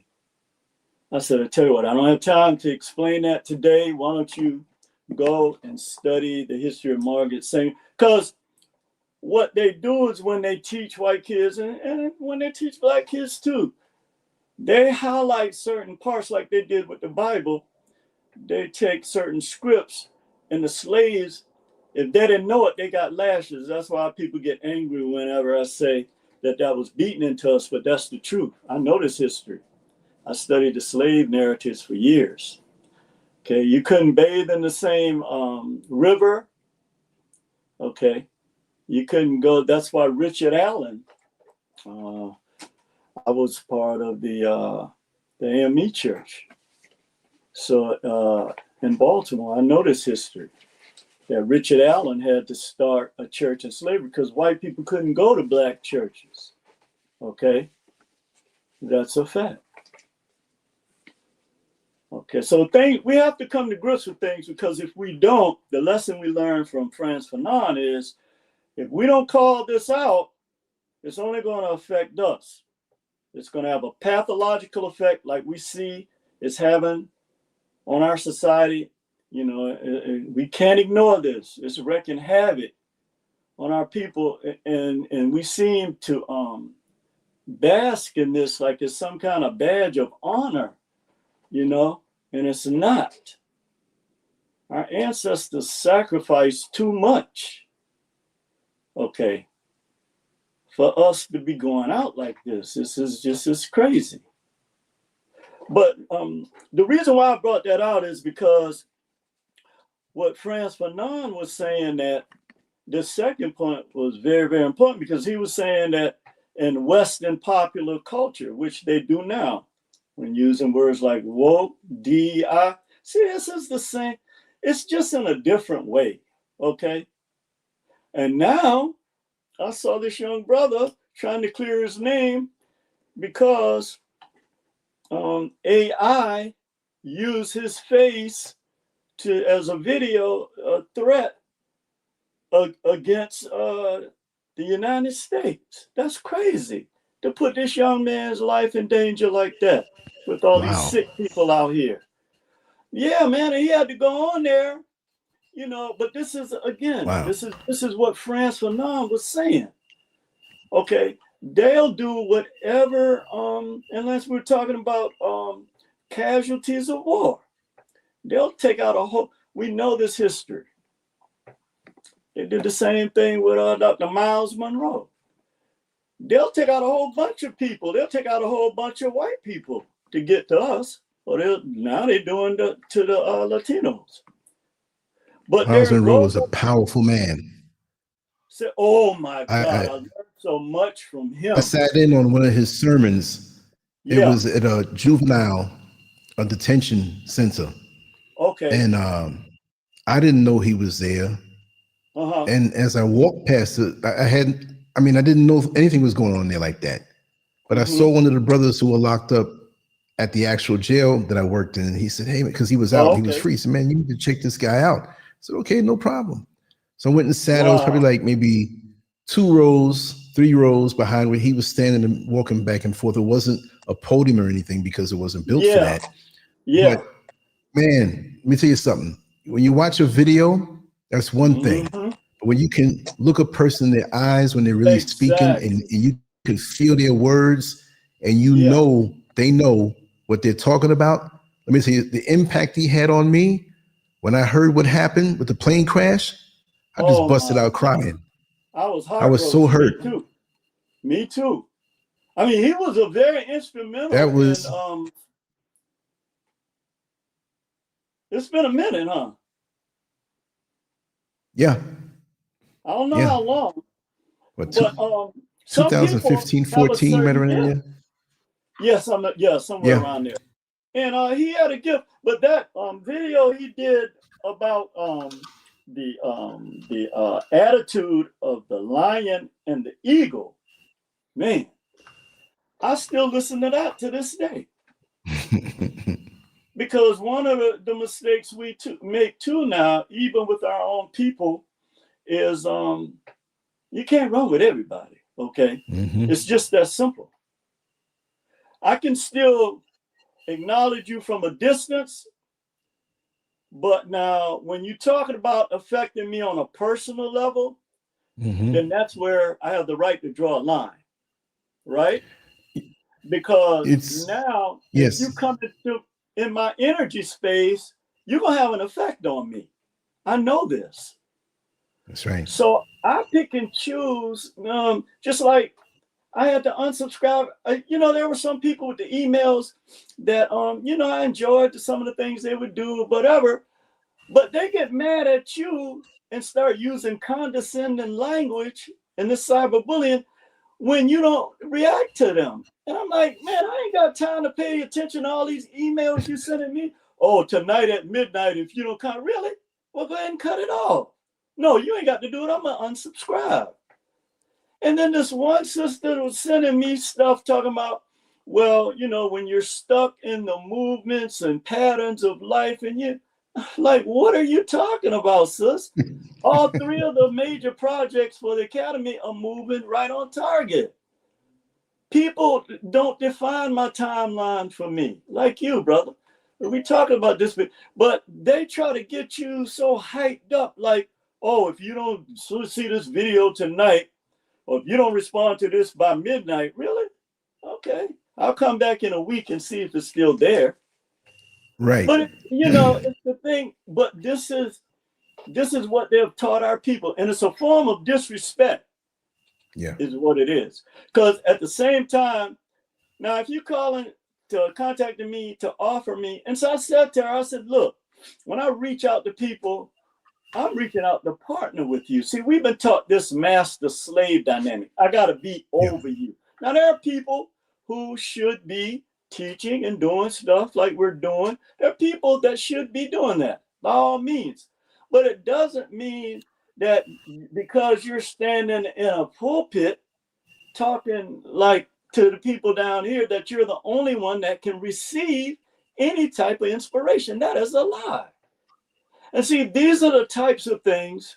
I said, I tell you what, I don't have time to explain that today. Why don't you go and study the history of Margaret Sanger? Because what they do is when they teach white kids, and when they teach Black kids too, they highlight certain parts like they did with the Bible. They take certain scripts, and the slaves, if they didn't know it, they got lashes. That's why people get angry whenever I say that was beaten into us, but that's the truth. I know this history. I studied the slave narratives for years. Okay, you couldn't bathe in the same river. Okay, you couldn't go. That's why Richard Allen, I was part of the AME church. So in Baltimore, I know this history. That Richard Allen had to start a church in slavery because white people couldn't go to Black churches. Okay, that's a fact. Okay, so we have to come to grips with things, because if we don't, the lesson we learned from Frantz Fanon is, if we don't call this out, it's only going to affect us. It's going to have a pathological effect like we see it's having on our society. You know, we can't ignore this. It's wreaking havoc on our people, and we seem to bask in this like it's some kind of badge of honor, you know, and it's not. Our ancestors sacrificed too much, okay, for us to be going out like this. This is crazy. But the reason why I brought that out is because what Frantz Fanon was saying, that the second point was very, very important, because he was saying that in Western popular culture, which they do now, when using words like woke, DEI, see, this is the same. It's just in a different way, okay? And now I saw this young brother trying to clear his name because AI used his face as a video threat against the United States. That's crazy, to put this young man's life in danger like that with all these sick people out here. Yeah, man, and he had to go on there, you know. But this is, again, this is what Frantz Fanon was saying. Okay, they'll do whatever, unless we're talking about casualties of war. They'll take out a whole, we know this history. They did the same thing with Dr. Miles Monroe. They'll take out a whole bunch of people. They'll take out a whole bunch of white people to get to us. Or now they're doing to the Latinos. But Miles Monroe was a powerful man. Say, oh my God, I learned so much from him. I sat in on one of his sermons. Yeah. It was at a juvenile detention center. Okay. And I didn't know he was there. Uh-huh. And as I walked past it, I didn't know if anything was going on there like that. But I saw one of the brothers who were locked up at the actual jail that I worked in. And he said, hey, because he was out, he was free. He said, man, you need to check this guy out. I said, okay, no problem. So I went and sat. I was probably like maybe 2 rows, 3 rows behind where he was standing and walking back and forth. It wasn't a podium or anything because it wasn't built for that. Yeah. But man, let me tell you something. when you watch a video, that's one thing. Mm-hmm. But when you can look a person in their eyes when they're really speaking, and Exactly. you can feel their words, and you Yeah. know they know what they're talking about. Let me tell you, the impact he had on me when I heard what happened with the plane crash, I just Oh busted my out God. crying. I was I was so heartbroken. Me hurt. too. Me too. I mean, he was a very instrumental That in was, it's been a minute, huh? yeah, I don't know yeah. how long, What, but some people 2015, have a 14, right certain around in gift. there? Yes, somewhere Yeah. around there. And he had a gift, but that video he did about the attitude of the lion and the eagle, man, I still listen to that to this day. Because one of the mistakes we make too now, even with our own people, is you can't run with everybody. Okay, it's just that simple. I can still acknowledge you from a distance, but now when you're talking about affecting me on a personal level, then that's where I have the right to draw a line, right? Because It's, now if you yes, come into in my energy space, you're gonna have an effect on me. I know this. that's right. So I pick and choose, just like I had to unsubscribe. There were some people with the emails that, I enjoyed some of the things they would do, whatever, but they get mad at you and start using condescending language and this cyberbullying when you don't react to them. And I'm like, man, I ain't got time to pay attention to all these emails you sending me. Oh, tonight at midnight, if you don't come, really? Well, go ahead and cut it off. No, you ain't got to do it. I'm going to unsubscribe. And then this one sister was sending me stuff talking about, well, when you're stuck in the movements and patterns of life, and you like, what are you talking about, sis? All three of the major projects for the Academy are moving right on target. People don't define my timeline for me, like you, brother. We talking about this, but they try to get you so hyped up, like, oh, if you don't see this video tonight, or if you don't respond to this by midnight, really? Okay, I'll come back in a week and see if it's still there. Right. But it's the thing. But this is what they've taught our people, and it's a form of disrespect. Yeah. Is what it is. Because at the same time, now if you calling to contacting me to offer me, and so I said to her, I said, look, when I reach out to people, I'm reaching out to partner with you. See, we've been taught this master-slave dynamic. I got to be Yeah. over you. Now, there are people who should be teaching and doing stuff like we're doing. There are people that should be doing that, by all means. But it doesn't mean that because you're standing in a pulpit talking like to the people down here that you're the only one that can receive any type of inspiration. That is a lie. And see, these are the types of things.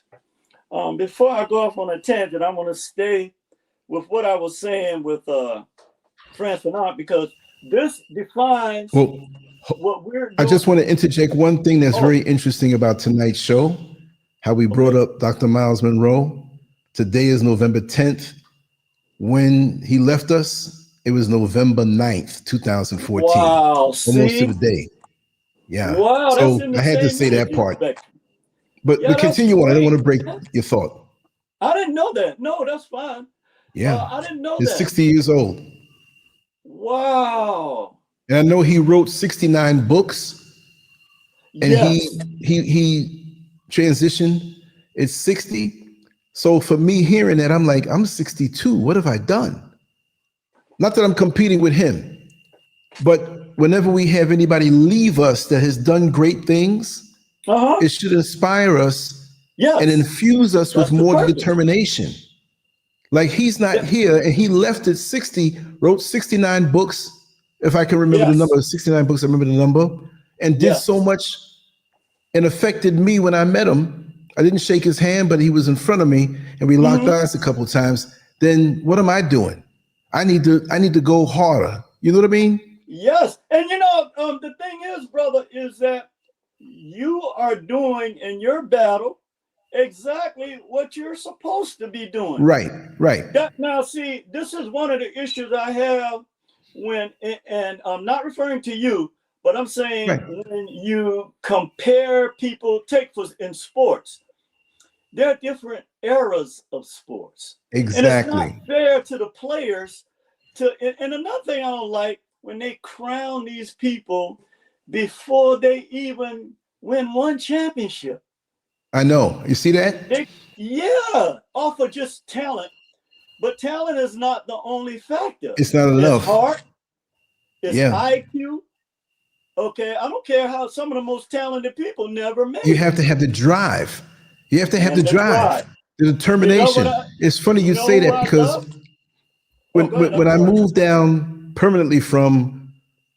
Before I go off on a tangent, I want to stay with what I was saying with France Fanon, because this defines Well, what we're I doing. just want to interject one thing that's very interesting about tonight's show, how we brought up Dr. Miles Monroe. Today is November 10th. When he left us, it was November 9th, 2014. Wow, Almost to the day. Yeah. Wow, that's So in the I had to same say that energy part. spectrum. But Yeah, that's continue on. I don't great. want to break your thought. I didn't know that. No, that's fine. Yeah. I didn't know He's that. 60 years old. Wow. And I know he wrote 69 books. And Yes. he transitioned at 60. So for me hearing that, I'm like, I'm 62. What have I done? Not that I'm competing with him, but whenever we have anybody leave us that has done great things, it should inspire us and infuse us with more determination. Like he's not here and he left at 60, wrote 69 books, if I can remember the number, 69 books, I remember the number, and did so much and affected me when I met him. I didn't shake his hand, but he was in front of me and we locked eyes a couple of times. Then what am I doing? I need to go harder. You know what I mean? Yes. And the thing is, brother, is that you are doing in your battle exactly what you're supposed to be doing. Right, right. Now, see, this is one of the issues I have when, and I'm not referring to you, but I'm saying Right. when you compare people, take for in sports, there are different eras of sports. And it's not Exactly. fair to the players and another thing I don't like, when they crown these people before they even win one championship. I know. You see that? Yeah, off of just talent. But talent is not the only factor. It's not It's enough. heart, it's Yeah. IQ. Okay, I don't care how some of the most talented people never made You it. have to have the drive. You have to have And the drive, the You know determination. what It's funny you say who that I because love? when, Go ahead, when I'm I sorry. moved down permanently from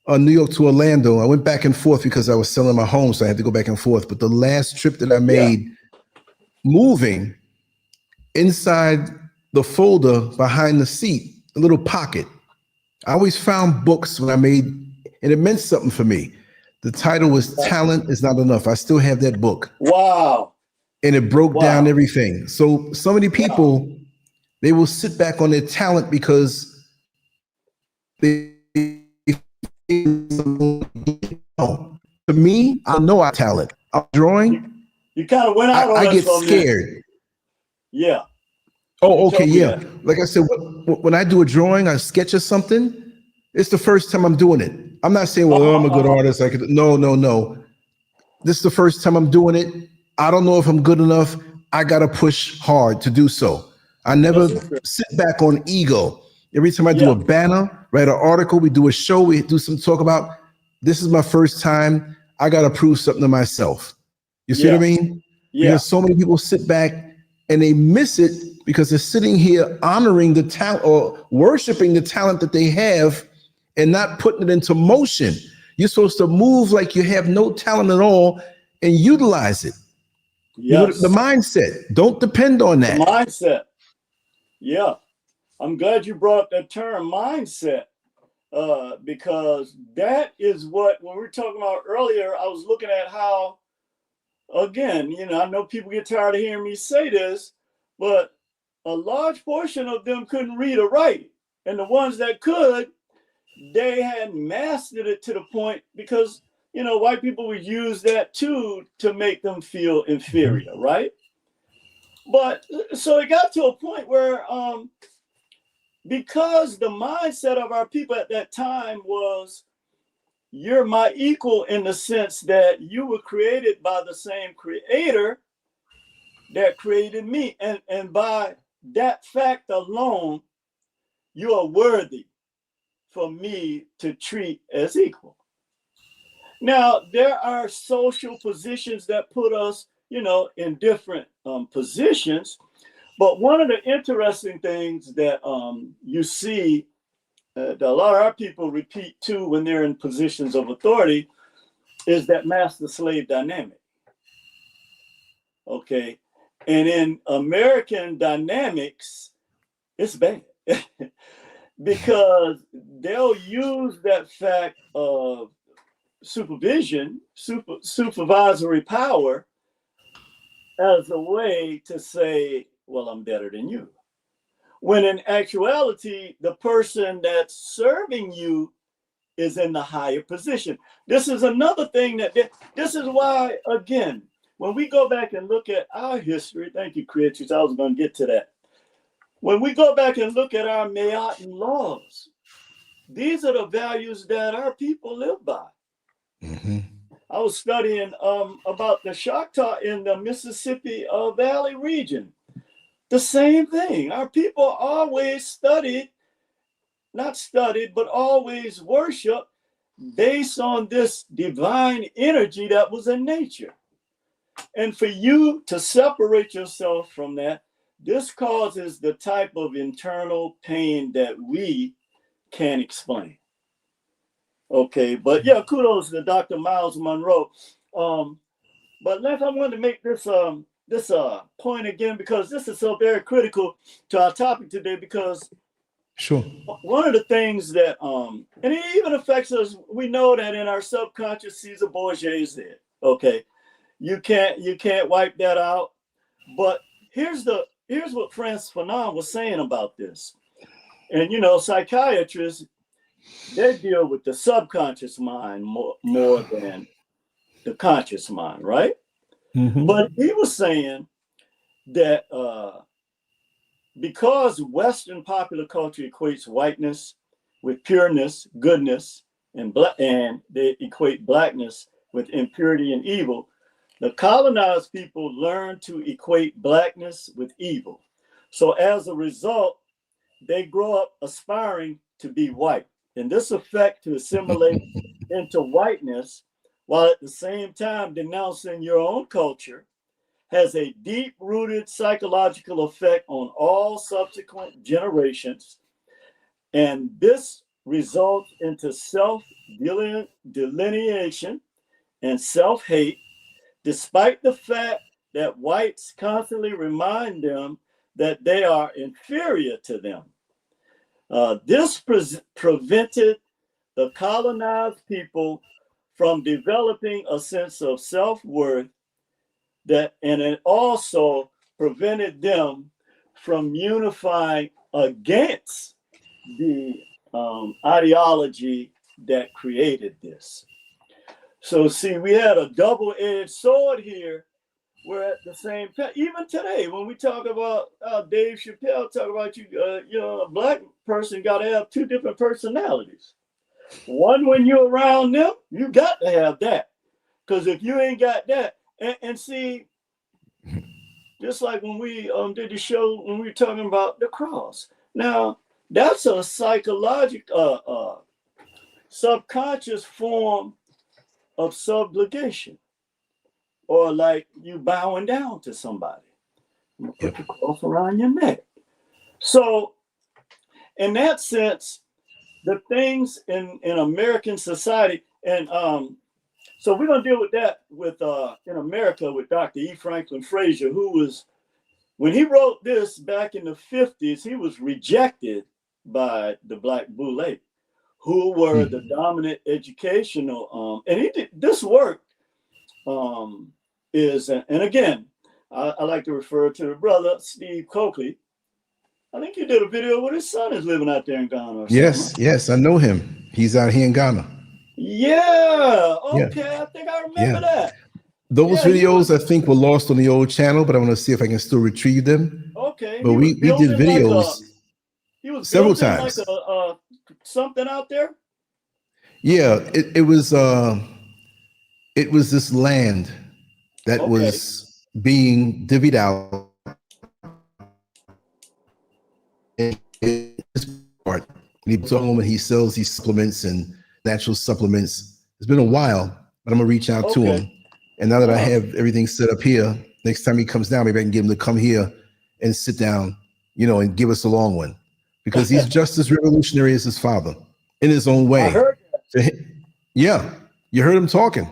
New York to Orlando, I went back and forth because I was selling my home, so I had to go back and forth. But the last trip that I made moving, inside the folder behind the seat, a little pocket, I always found books when I made, and it meant something for me. The title was Talent is Not Enough. I still have that book. Wow. And it broke down Wow. everything. So many people, they will sit back on their talent because they to me, I know I talent. I'm drawing. You kind of went out on I us get for a minute. scared. Yeah. Oh, You okay, told me yeah. that. Like I said, when I do a drawing, I sketch or something, it's the first time I'm doing it. I'm not saying, well, I'm a good artist. I could. No. This is the first time I'm doing it. I don't know if I'm good enough. I gotta push hard to do so. I never sit back on ego. Every time I do a banner, write an article, we do a show, we do some talk about. This is my first time. I gotta prove something to myself. You see what I mean? Yeah. Because so many people sit back and they miss it because they're sitting here honoring the talent or worshiping the talent that they have and not putting it into motion. You're supposed to move like you have no talent at all and utilize it. You know, the mindset. Don't depend on that. The mindset. Yeah. I'm glad you brought up that term mindset, because that is what, when we were talking about earlier, I was looking at how, again, I know people get tired of hearing me say this, but a large portion of them couldn't read or write. And the ones that could, they had mastered it to the point because, white people would use that too to make them feel inferior, right? But so it got to a point where, because the mindset of our people at that time was, you're my equal in the sense that you were created by the same creator that created me. And by that fact alone, you are worthy for me to treat as equal. Now, there are social positions that put us, in different positions. But one of the interesting things that you see that a lot of our people repeat too when they're in positions of authority is that master-slave dynamic. Okay. And in American dynamics, it's bad because they'll use that fact of supervisory power as a way to say, well, I'm better than you. When in actuality, the person that's serving you is in the higher position. This is another thing this is why, again, when we go back and look at our history, thank you, Creatrix, I was going to get to that. When we go back and look at our Mayotte laws, these are the values that our people live by. Mm-hmm. I was studying about the Choctaw in the Mississippi Valley region. The same thing. Our people always but always worship based on this divine energy that was in nature. And for you to separate yourself from that, this causes the type of internal pain that we can't explain. Okay, but yeah, kudos to Dr. Miles Monroe. But Lance, I wanted to make this point again because this is so very critical to our topic today. Because sure, one of the things that and it even affects us, we know that in our subconscious, Caesar Borgia is there. Okay, you can't wipe that out. But here's what Francis Fanon was saying about this. And psychiatrists, they deal with the subconscious mind more than the conscious mind, right? But he was saying that because Western popular culture equates whiteness with pureness, goodness, and they equate blackness with impurity and evil, the colonized people learn to equate blackness with evil. So as a result, they grow up aspiring to be white. And this effect to assimilate into whiteness while at the same time denouncing your own culture has a deep rooted psychological effect on all subsequent generations. And this results into self delineation and self hate, despite the fact that whites constantly remind them that they are inferior to them. This prevented the colonized people from developing a sense of self-worth, and it also prevented them from unifying against the ideology that created this. So see, we had a double-edged sword here, where at the same time, even today, when we talk about Dave Chappelle talk about a black person got to have two different personalities. One, when you're around them, you got to have that, because if you ain't got that, and see, just like when we did the show when we were talking about the cross. Now that's a psychological, subconscious form of subjugation, or like you bowing down to somebody. I'm gonna put the cross around your neck. So, in that sense, the things in American society, and so we're gonna deal with that with in America with Dr. E. Franklin Frazier, who was, when he wrote this back in the 50s, he was rejected by the Black Boule, who were the dominant educational, and he did this work. And again, I like to refer to the brother Steve Coakley. I think you did a video with his son is living out there in Ghana. Yes, I know him. He's out here in Ghana. Yeah. Okay. I think I remember that. Those videos I think were lost on the old channel, but I want to see if I can still retrieve them. Okay. But we did videos he was several building times. Like something out there. Yeah, it was this land that was being divvied out. Part. He goes home and he sells these supplements and natural supplements. It's been a while, but I'm gonna reach out to him. And now that I have everything set up here, next time he comes down, maybe I can get him to come here and sit down, and give us a long one, because he's just as revolutionary as his father in his own way. I heard that. Yeah, you heard him talking.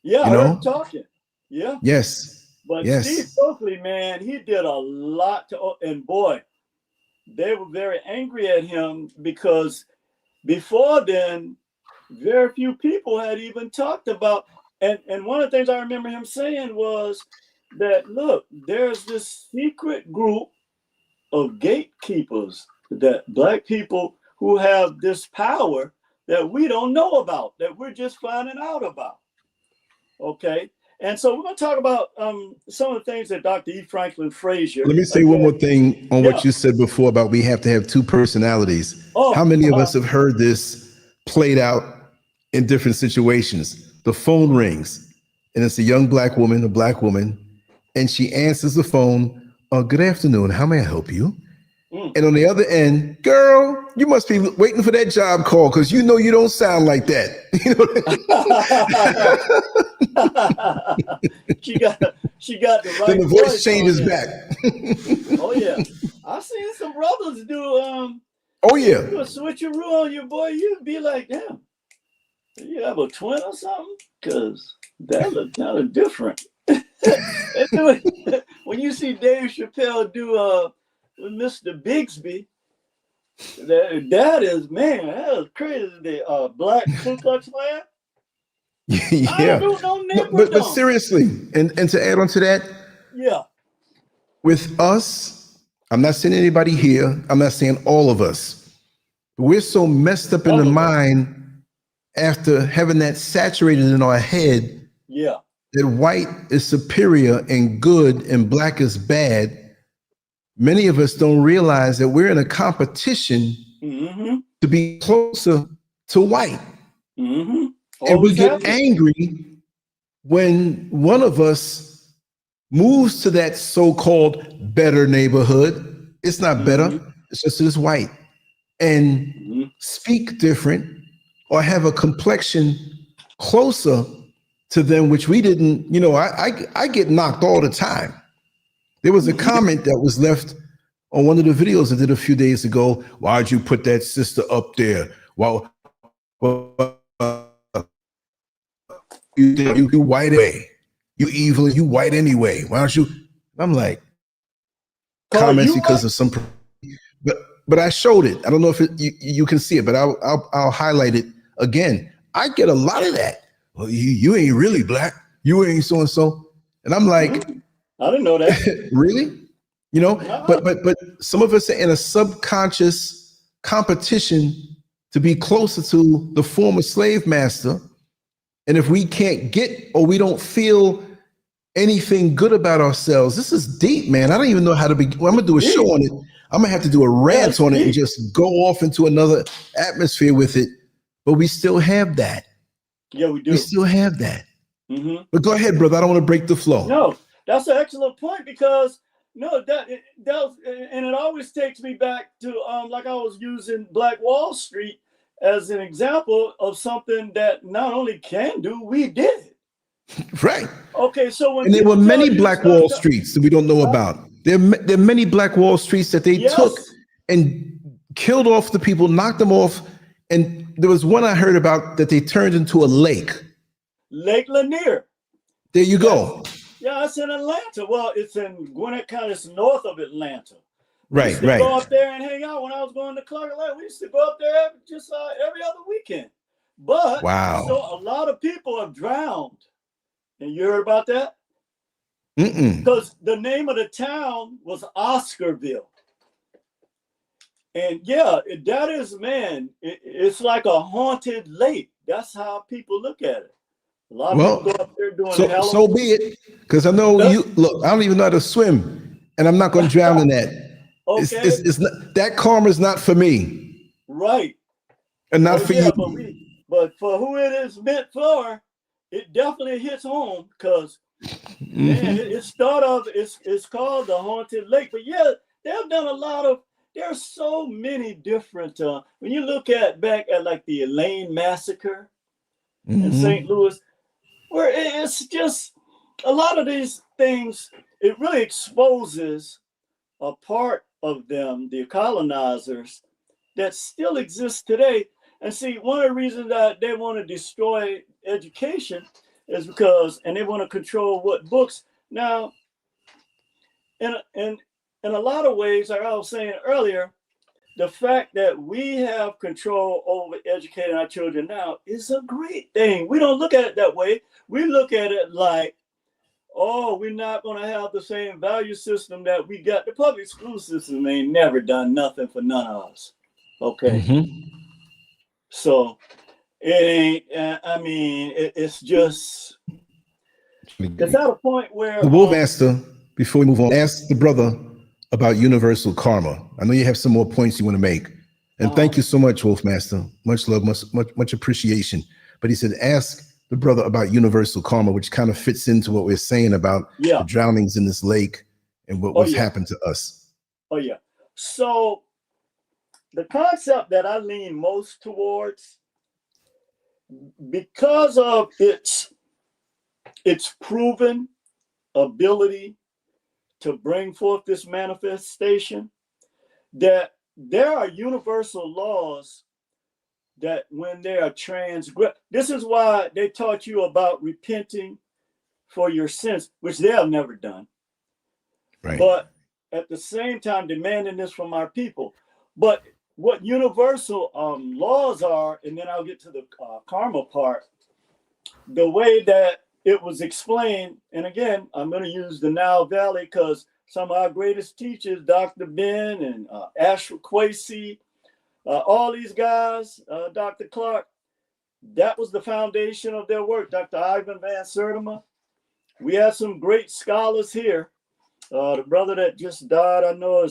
Yeah, I heard him talking. Yeah. Yes. But yes. Steve Oakley, man, he did a lot and boy, they were very angry at him because before then, very few people had even talked about, and one of the things I remember him saying was that, look, there's this secret group of gatekeepers, that Black people who have this power that we don't know about, that we're just finding out about. Okay. And so we're going to talk about some of the things that Dr. E. Franklin Frazier. Let me say one more thing on what you said before about we have to have two personalities. How many of us have heard this played out in different situations? The phone rings and it's a young black woman, and she answers the phone. Good afternoon. How may I help you? And on the other end, girl, you must be waiting for that job call because you don't sound like that. She got the right. Then the voice changes back. Oh yeah, I've seen some brothers do. Oh yeah, do a switcheroo on your boy. You'd be like, damn, you have a twin or something? Because that looks kind of different. When you see Dave Chappelle do with Mr. Bigsby, that is, man, that was crazy. The Black Ku Klux Klan. I don't Yeah. do no But, Negro but but dump. seriously, and to add on to that, Yeah. with us, I'm not saying anybody here, I'm not saying all of us. We're so messed up in the Some of us. mind after having that saturated in our head Yeah. that white is superior and good and black is bad. Many of us don't realize that we're in a competition Mm-hmm. to be closer to white. Mm-hmm. And we Always get have been. angry when one of us moves to that so-called better neighborhood. It's not better, Mm-hmm. it's just it's white. And Mm-hmm. speak different or have a complexion closer to them, which we didn't, I get knocked all the time. There was a comment that was left on one of the videos I did a few days ago. Why'd you put that sister up there? Well, you white anyway. You evil, you white anyway. Why don't you? I'm like, Call comments you because what? of some, but I showed it. I don't know if you can see it, but I'll highlight it again. I get a lot of that. Well, you ain't really black. You ain't so and so, and I'm like, I didn't know that. really? Uh-uh. But some of us are in a subconscious competition to be closer to the former slave master. And if we can't get or we don't feel anything good about ourselves, this is deep, man. I don't even know how to begin. Well, I'm gonna do a show Deep. on it. I'm gonna have to do a Yeah, rant it's on it and deep. just go off into another atmosphere with it. But we still have that. Yeah, we We do. still have that. Mm-hmm. But go ahead, brother. I don't want to break the flow. No, that's an excellent point because no, that was, and it always takes me back to like I was using Black Wall Street as an example of something that not only can do, we did it. Right. Okay, so when And there were people tell many you Black start Wall to, Streets that we don't know huh? about. There are many Black Wall Streets that they took Yes, and killed off the people, knocked them off. And there was one I heard about that they turned into a lake. Lake Lanier. There you That's go. yeah, it's in Atlanta. Well, it's in Gwinnett County. It's north of Atlanta. We used Right, to right. go up there and hang out when I was going to Clark Atlanta. We used to go up there just every other weekend. But so Wow. a lot of people have drowned. And you heard about that? Mm-mm. Because the name of the town was Oscarville. And yeah, that is, man, it's like a haunted lake. That's how people look at it. A lot of people Well, go up there doing so Halloween. be it. Because I know Yep. you look, I don't even know how to swim, and I'm not going to drown in that. Okay, It's not, that karma is not for me right. and not Oh for yeah, you. but for who it is meant for, it definitely hits home because man, Mm-hmm. it start off it's called the haunted lake. But yeah, they've done a lot of there's so many different when you look at back at like the Elaine massacre in St. Mm-hmm. Louis, where it's just a lot of these things, it really exposes a part of them, the colonizers, that still exists today. And see, one of the reasons that they want to destroy education is because, and they want to control what books. Now, in a lot of ways, like I was saying earlier, the fact that we have control over educating our children now is a great thing. We don't look at it that way. We look at it like, oh, we're not going to have the same value system that we got. The public school system ain't never done nothing for none of us. Okay. Mm-hmm. So it ain't, I mean, it's just, it's at a point The where, Wolf Master, before we move on, ask the brother about universal karma. I know you have some more points you want to make. And uh, thank you so much, Wolf Master. Much love, much appreciation. But he said, ask the brother about universal karma, which kind of fits into what we're saying about the yeah, drownings in this lake and oh what's yeah, happened to us. oh yeah. So the concept that I lean most towards, because of its proven ability to bring forth this manifestation, that there are universal laws that when they are transgressed, this is why they taught you about repenting for your sins, which they have never done, Right. but at the same time demanding this from our people. But what universal laws are, and then I'll get to the karma part, the way that it was explained, and again, I'm going to use the Nile Valley because some of our greatest teachers, Dr. Ben and Ashra Kwesi, all these guys, Dr. Clark, that was the foundation of their work. Dr. Ivan Van Sertima. We have some great scholars here. The brother that just died, I know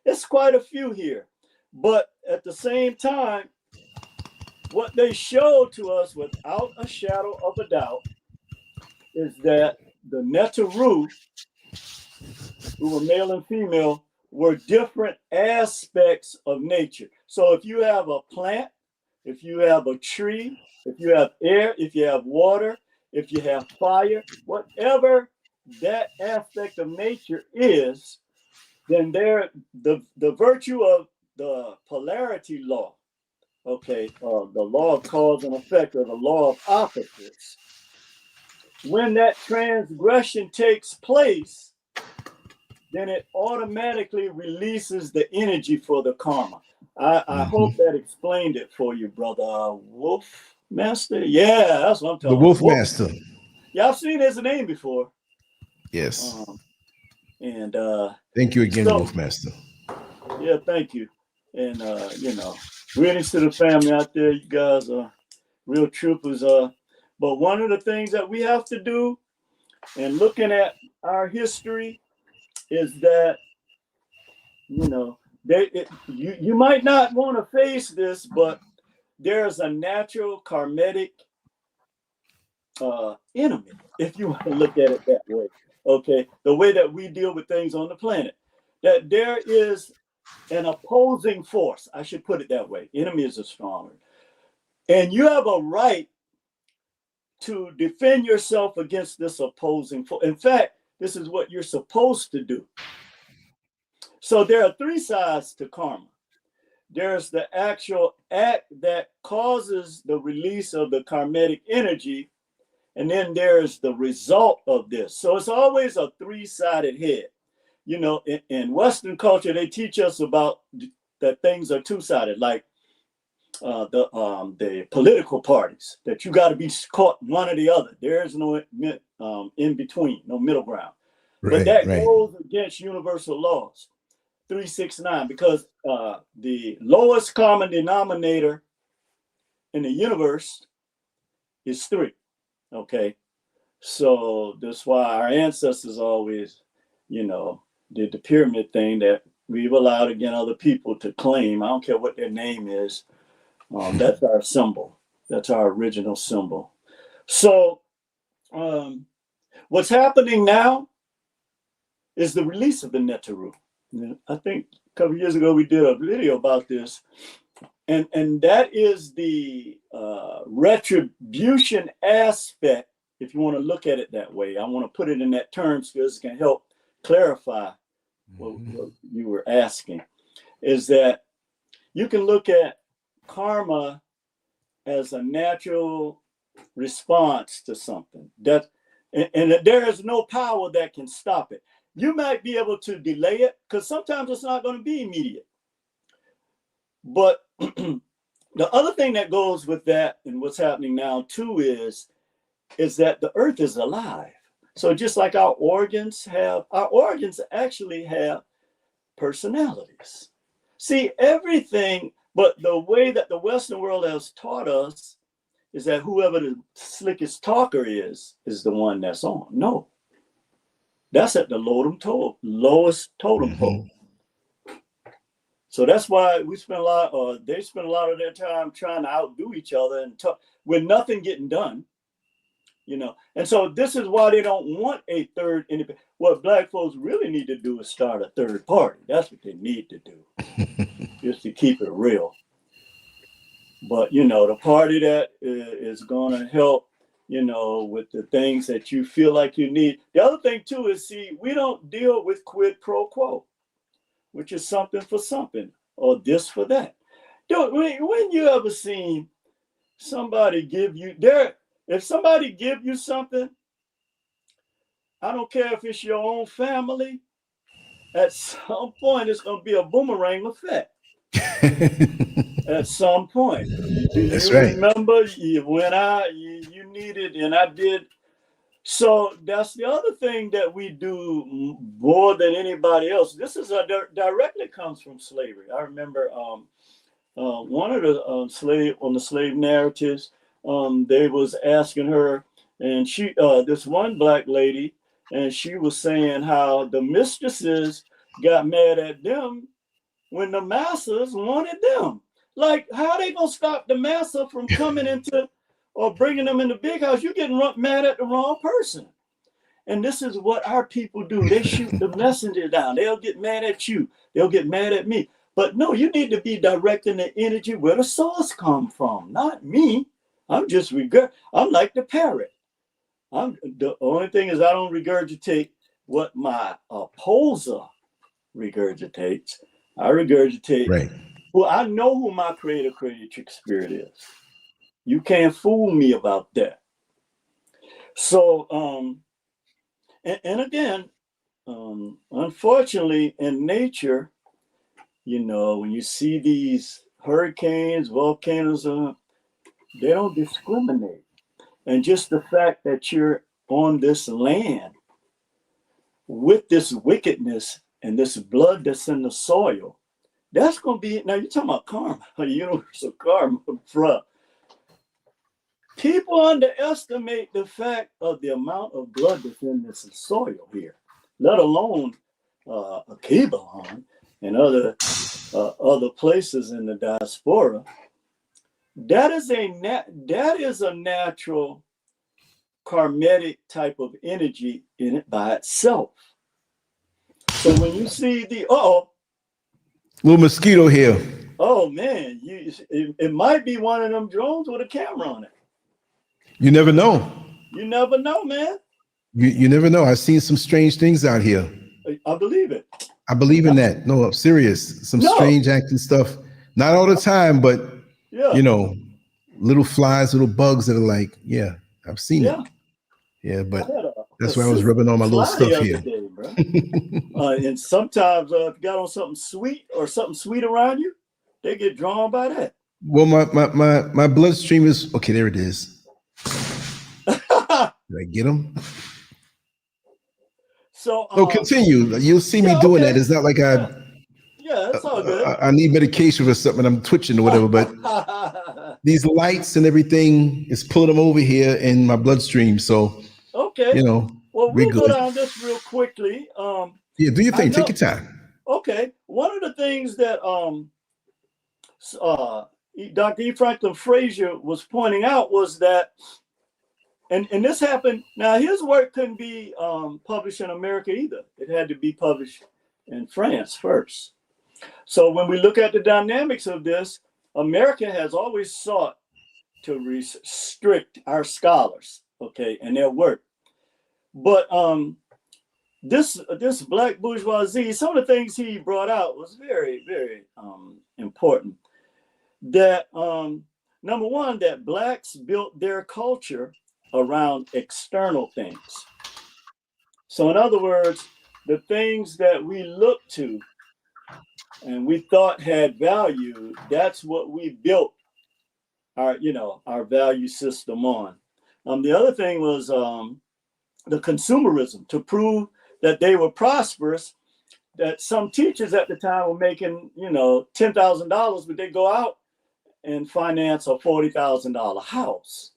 it's quite a few here. But at the same time, what they showed to us without a shadow of a doubt is that the Netaru, who were male and female, were different aspects of nature. So if you have a plant, if you have a tree, if you have air, if you have water, if you have fire, whatever that aspect of nature is, then the virtue of the polarity law, okay, the law of cause and effect, or the law of opposites, when that transgression takes place, then it automatically releases the energy for the karma. I hope that explained it for you, brother. Wolf Master? Yeah, that's what I'm talking about. The Wolf Master. Yeah, I've seen his name before. Yes. And thank you again, Wolf Master. Yeah, thank you. And greetings to the family out there. You guys are real troopers. But one of the things that we have to do, and looking at our history, is that you might not want to face this, but there's a natural karmic enemy, if you want to look at it that way. Okay, the way that we deal with things on the planet, that there is an opposing force. I should put it that way. Enemy is a strong word, and you have a right to defend yourself against this opposing force. In fact, this is what you're supposed to do. So there are three sides to karma. There's the actual act that causes the release of the karmic energy, and then there's the result of this. So it's always a three-sided head. In Western culture, they teach us about that things are two-sided, like the political parties, that you got to be caught one or the other. There is no in between, no middle ground. But that goes against universal laws. 369, because the lowest common denominator in the universe is 3. Okay, so that's why our ancestors always, did the pyramid thing that we've allowed again other people to claim. I don't care what their name is. That's our symbol. That's our original symbol. So what's happening now is the release of the Netaru. I think a couple of years ago we did a video about this, and that is the retribution aspect. If you want to look at it that way, I want to put it in that terms because it can help clarify what you were asking. Is that you can look at karma as a natural response to something and there is no power that can stop it. You might be able to delay it because sometimes it's not going to be immediate. But the other thing that goes with that and what's happening now too is that the earth is alive. So just like our organs actually have personalities. See, everything, but the way that the Western world has taught us is that whoever the slickest talker is the one that's on. No. That's at the lowest totem pole. So that's why they spend a lot of their time trying to outdo each other and talk with nothing getting done, And so this is why they don't want a third independent. What black folks really need to do is start a third party. That's what they need to do, just to keep it real. But the party that is going to help, with the things that you feel like you need. The other thing too is, we don't deal with quid pro quo, which is something for something or this for that. When you ever seen somebody give you if somebody give you something, I don't care if it's your own family, at some point it's going to be a boomerang effect. at some point. Do That's you right. remember you needed, and I did. So that's the other thing that we do more than anybody else. This is directly comes from slavery. I remember one of the slave narratives. They was asking her, and she this one black lady, and she was saying how the mistresses got mad at them when the masters wanted them. Like, how they gonna stop the master from coming into or bringing them in the big house? You're getting mad at the wrong person. And this is what our people do. They shoot the messenger down. They'll get mad at you. They'll get mad at me. But no, you need to be directing the energy where the source come from, not me. I'm just I'm like the parrot. The only thing is I don't regurgitate what my opposer regurgitates. I regurgitate. Right. Well, I know who my creative spirit is. You can't fool me about that. So, and again, unfortunately, in nature, when you see these hurricanes, volcanoes, they don't discriminate. And just the fact that you're on this land with this wickedness and this blood that's in the soil, that's going to be, now you're talking about karma, universal karma, bruh. People underestimate the fact of the amount of blood that's in this soil here, let alone Akebon and other places in the diaspora. That is a natural karmatic type of energy in it by itself. So when you see little mosquito here. Oh man, it might be one of them drones with a camera on it. You never know. You never know, man. You never know. I've seen some strange things out here. I believe it. I believe in that. No, I'm serious. Some strange acting stuff. Not all the time, but little flies, little bugs that are like, yeah, I've seen it. Yeah, but that's why I was rubbing on my little stuff here. Day, bro. And sometimes if you got on something sweet around you, they get drawn by that. Well, my bloodstream is okay. There it is. Did I get them? So continue. You'll see me doing that. It's not like it's all good. I need medication for something. I'm twitching or whatever, but these lights and everything is pulling them over here in my bloodstream. So okay, well, we'll go down this real quickly. Yeah, do your thing. Take your time. Okay, one of the things that Dr. E. Franklin Frazier was pointing out was that, and this happened. Now his work couldn't be published in America either. It had to be published in France first. So when we look at the dynamics of this, America has always sought to restrict our scholars, okay, and their work. But this black bourgeoisie, some of the things he brought out was very, very important. That number one, that blacks built their culture around external things. So in other words, the things that we look to and we thought had value, that's what we built our value system on. The other thing was the consumerism, to prove that they were prosperous, that some teachers at the time were making, $10,000, but they go out and finance a $40,000 house.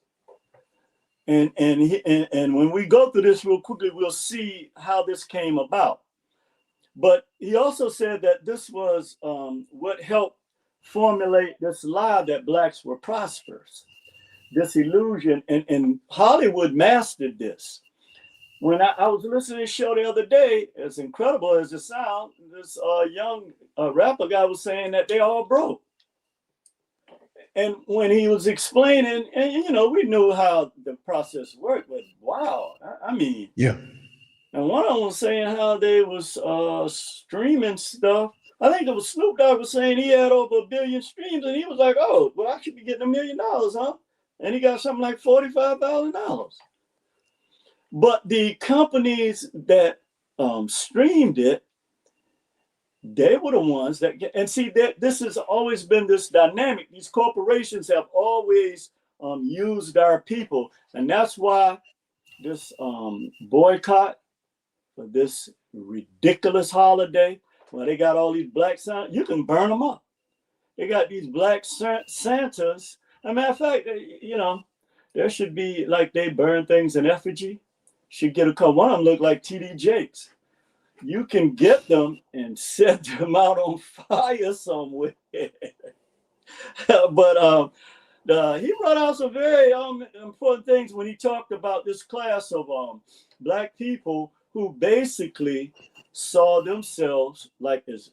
And when we go through this real quickly, we'll see how this came about. But he also said that this was what helped formulate this lie that blacks were prosperous, this illusion, and Hollywood mastered this. When I was listening to this show the other day, as incredible as it sounds, this young rapper guy was saying that they all broke. And when he was explaining, and we knew how the process worked, but wow, I mean, yeah. And one of them was saying how they was streaming stuff. I think it was Snoop Dogg was saying he had over 1 billion streams, and he was like, "Oh, well, I should be getting $1 million, huh?" And he got something like $45,000. But the companies that streamed it, they were the ones that get, and see that this has always been this dynamic. These corporations have always used our people, and that's why this boycott for this ridiculous holiday, where they got all these black Santas, you can burn them up. They got these black Santas. As a matter of fact, you know, there should be like they burn things in effigy. Should get a couple. One of them look like TD Jakes. You can get them and set them out on fire somewhere. But he brought out some very important things when he talked about this class of black people who basically saw themselves, like as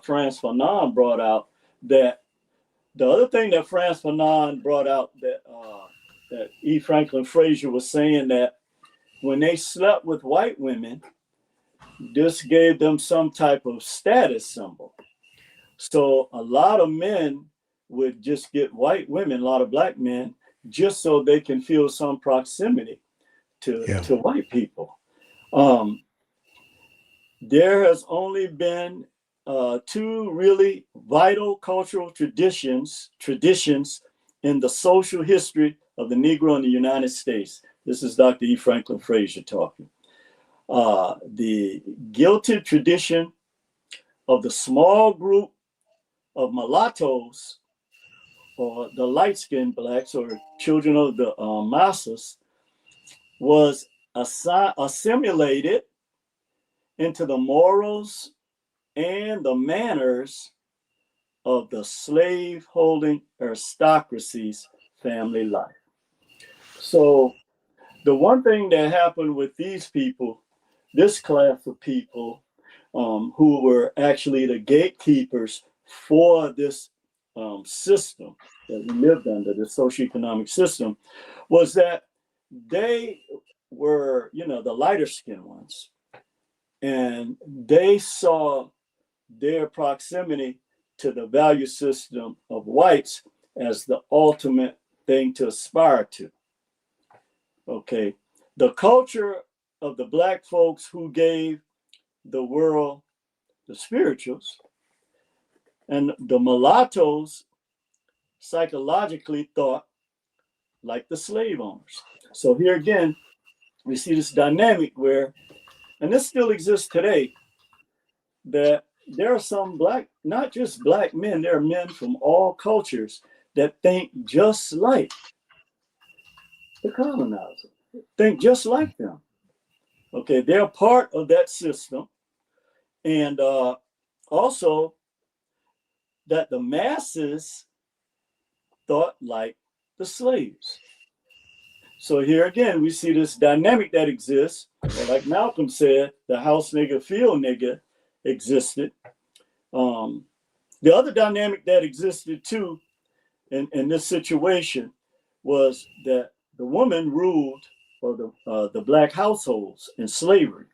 Frantz Fanon brought out, that the other thing that Frantz Fanon brought out that that E. Franklin Frazier was saying, that when they slept with white women, this gave them some type of status symbol. So a lot of men would just get white women, a lot of black men, just so they can feel some proximity to white people. There has only been two really vital cultural traditions in the social history of the Negro in the United States. This is Dr. E. Franklin Frazier talking. The gilded tradition of the small group of mulattoes, or the light-skinned blacks, or children of the masses, was assimilated into the morals and the manners of the slave-holding aristocracy's family life. So the one thing that happened with these people, this class of people who were actually the gatekeepers for this system that we lived under, the socioeconomic system, was that they were, you know, the lighter skinned ones. And they saw their proximity to the value system of whites as the ultimate thing to aspire to. Okay, the culture of the black folks who gave the world the spirituals, and the mulattoes psychologically thought like the slave owners. So here again, we see this dynamic where, and this still exists today, that there are some black, not just black men, there are men from all cultures that think just like the colonizer, think just like them. Okay, they're part of that system. And also that the masses thought like the slaves. So here again, we see this dynamic that exists. Like Malcolm said, the house nigger, field nigger existed. The other dynamic that existed too in this situation was that the woman ruled, or the black households in slavery,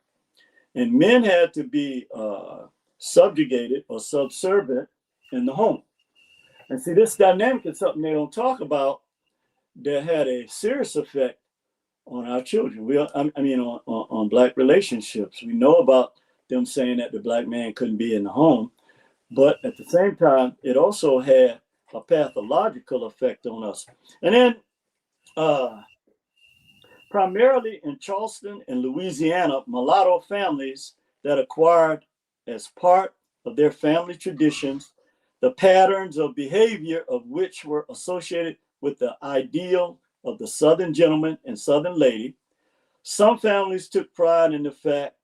and men had to be subjugated or subservient in the home. And see, this dynamic is something they don't talk about that had a serious effect on our children. On black relationships. We know about them saying that the black man couldn't be in the home, but at the same time, it also had a pathological effect on us. And then primarily in Charleston and Louisiana, mulatto families that acquired as part of their family traditions the patterns of behavior of which were associated with the ideal of the Southern gentleman and Southern lady. Some families took pride in the fact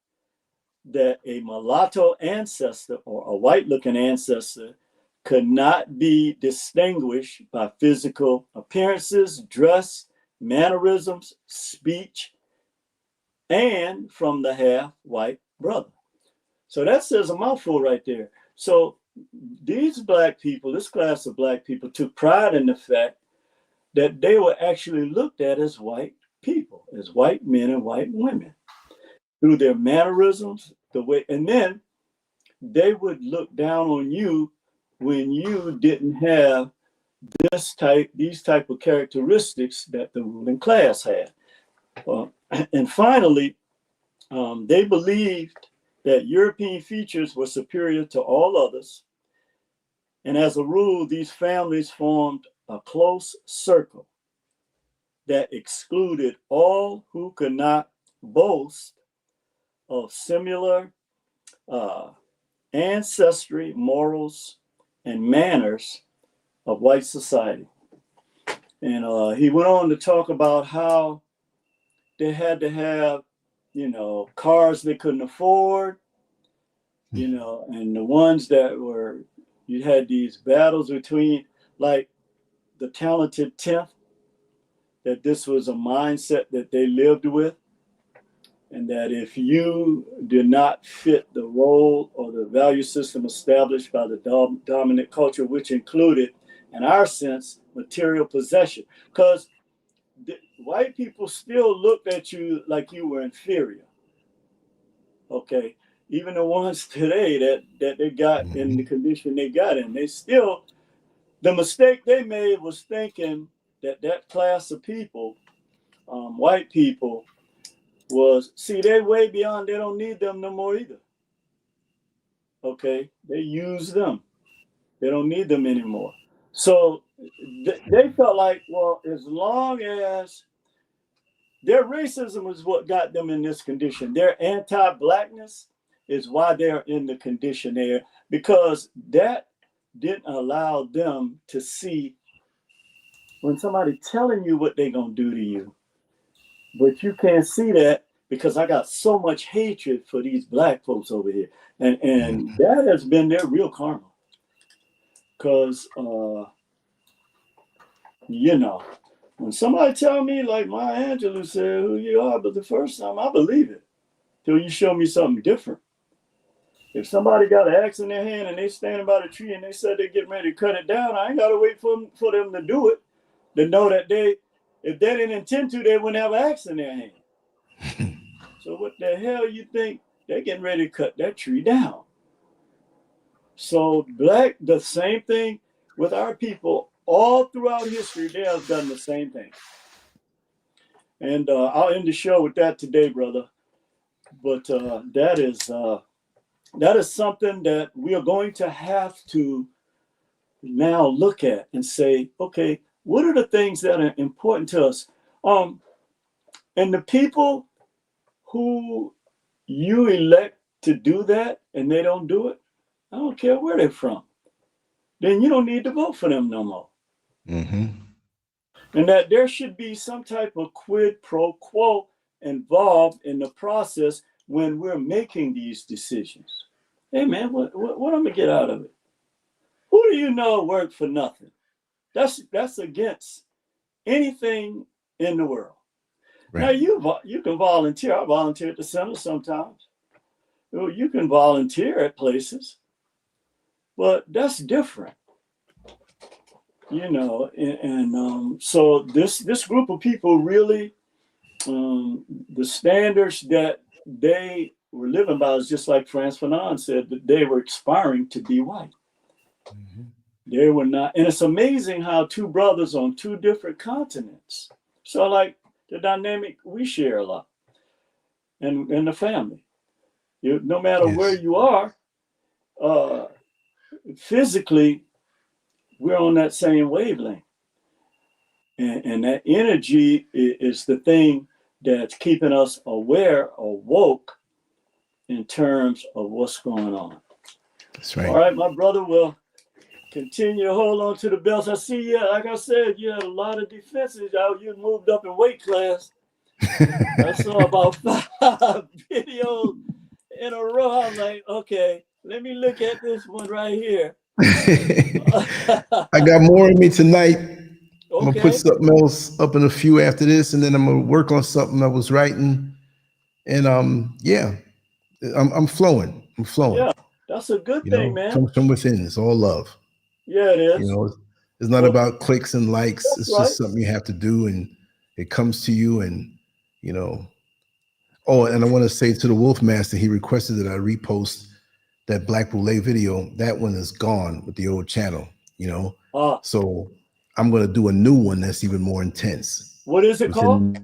that a mulatto ancestor or a white-looking ancestor could not be distinguished by physical appearances, dress, mannerisms, speech, and from the half-white brother. So that says a mouthful right there. So these black people, this class of black people, took pride in the fact that they were actually looked at as white people, as white men and white women, through their mannerisms, the way, and then they would look down on you when you didn't have these type of characteristics that the ruling class had. And finally, they believed that European features were superior to all others. And as a rule, these families formed a close circle that excluded all who could not boast of similar ancestry, morals, and manners of white society. And he went on to talk about how they had to have, cars they couldn't afford, and the ones that were, you had these battles between, like, the talented 10th, that this was a mindset that they lived with, and that if you did not fit the role or the value system established by the dominant culture, which included, in our sense, material possession, because white people still looked at you like you were inferior. Okay, even the ones today that they got in the condition they got in, they still, the mistake they made was thinking that class of people, white people, was, see, they're way beyond, they don't need them no more either. Okay, they use them, they don't need them anymore. So they felt like, well, as long as their racism is what got them in this condition, their anti-blackness is why they're in the condition there, because that didn't allow them to see when somebody telling you what they're gonna do to you, but you can't see that because I got so much hatred for these black folks over here, and that has been their real karma. Because when somebody tell me, like Maya Angelou said, who you are, but the first time I believe it till you show me something different. If somebody got an axe in their hand and they standing by the tree and they said they're getting ready to cut it down, I ain't gotta wait for them to do it, to know that if they didn't intend to, they wouldn't have an axe in their hand. So what the hell you think they're getting ready to cut that tree down? So the same thing with our people all throughout history, they have done the same thing. And I'll end the show with that today, brother. But that is something that we are going to have to now look at and say, okay, what are the things that are important to us? And the people who you elect to do that and they don't do it, I don't care where they're from, then you don't need to vote for them no more. And that there should be some type of quid pro quo involved in the process when we're making these decisions. Hey man, what I'm gonna get out of it? Who do you know worked for nothing? That's against anything in the world. Right. Now you can volunteer. I volunteer at the center sometimes. You can volunteer at places, but that's different. So this group of people really, the standards that they were living by is just like Frantz Fanon said, that they were aspiring to be white. They were not, and it's amazing how two brothers on two different continents. So like the dynamic we share a lot, and the family. No matter where you are, physically, we're on that same wavelength. And that energy is the thing that's keeping us aware or woke in terms of what's going on. That's right. All right, my brother will continue to hold on to the belts. I see, like I said, you had a lot of defenses out. You moved up in weight class. I saw about 5 videos in a row. I'm like, okay, let me look at this one right here. I got more in me tonight. Okay. I'm gonna put something else up in a few after this, and then I'm gonna work on something I was writing. And I'm flowing. I'm flowing. Yeah, that's a good thing, man. Comes from within. It's all love. Yeah, it is. It's not about clicks and likes. It's right. just something you have to do, and it comes to you. And Oh, and I want to say to the Wolf Master, he requested that I repost that Black Boule video. That one is gone with the old channel. So I'm going to do a new one that's even more intense. What is it called?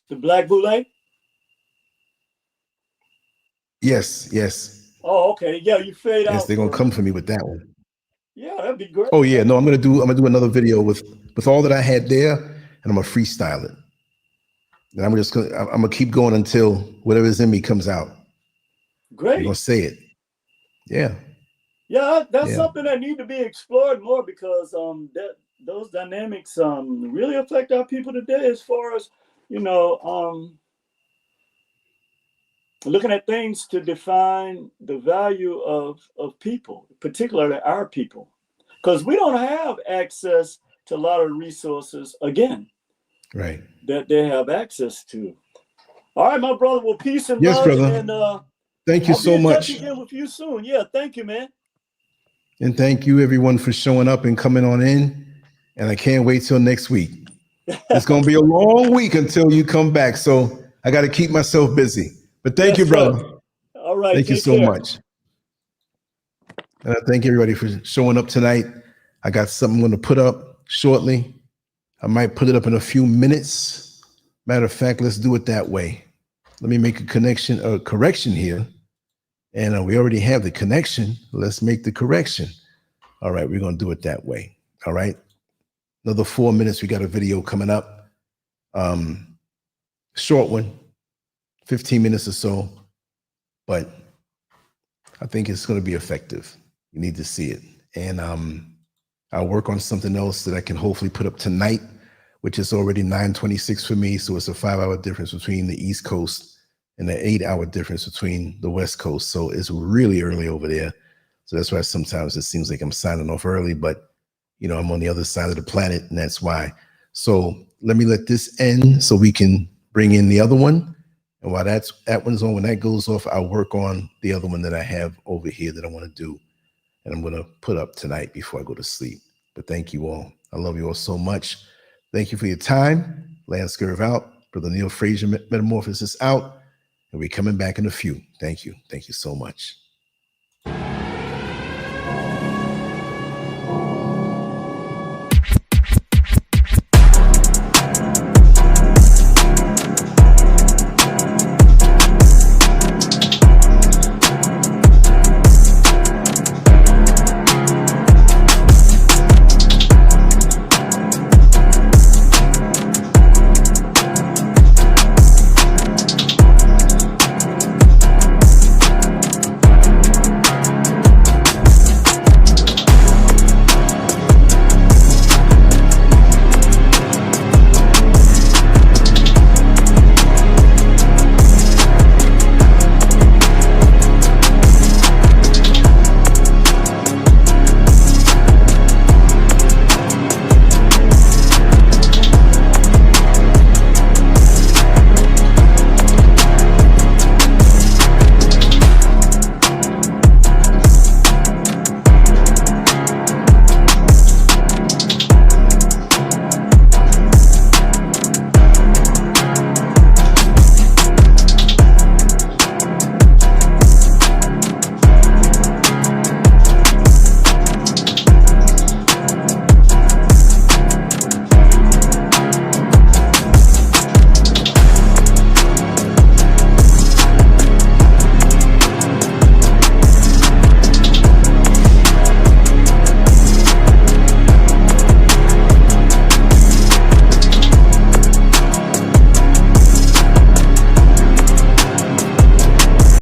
The Black Boule? Yes, yes, Oh, okay. Yeah, you fade yes. out They're gonna for a come minute. for me with that one. Yeah, that'd be great. Oh yeah, no, I'm gonna do another video with all that I had there, and I'm gonna freestyle it. And I'm gonna keep going until whatever's in me comes out. I'm gonna Great. say it. Yeah, Yeah, that's yeah, something that need to be explored more because those dynamics really affect our people today as far as you know looking at things to define the value of people, particularly our people, because we don't have access to a lot of resources again right. that they have access to. All right, my brother. Well, peace and Yes, love, brother. and Thank you I'll be so in touch much. again with you soon. Yeah, thank you, man. And thank you everyone for showing up and coming on in. And I can't wait till next week. It's going to be a long week until you come back. So I got to keep myself busy. But thank Yes, you, sir. brother. All right, Thank you take so care. much. And I thank everybody for showing up tonight. I got something I'm going to put up shortly. I might put it up in a few minutes. Matter of fact, let's do it that way. Let me make a correction here. And we already have the connection. Let's make the correction. All right, we're going to do it that way. All right. Another 4 minutes. We got a video coming up. Short one, 15 minutes or so. But I think it's going to be effective. You need to see it. And I'll work on something else that I can hopefully put up tonight, which is already 9:26 for me. So it's a 5-hour difference between the East Coast and the 8-hour difference between the West Coast. So it's really early over there. So that's why sometimes it seems like I'm signing off early, but you know, I'm on the other side of the planet, and that's why. So let me let this end so we can bring in the other one. And while that one's on, when that goes off, I'll work on the other one that I have over here that I want to do. And I'm going to put up tonight before I go to sleep. But thank you all. I love you all so much. Thank you for your time. LanceScurv out. Brother Neil Frazier, Metamorphosis out. And we're coming back in a few. Thank you. Thank you so much.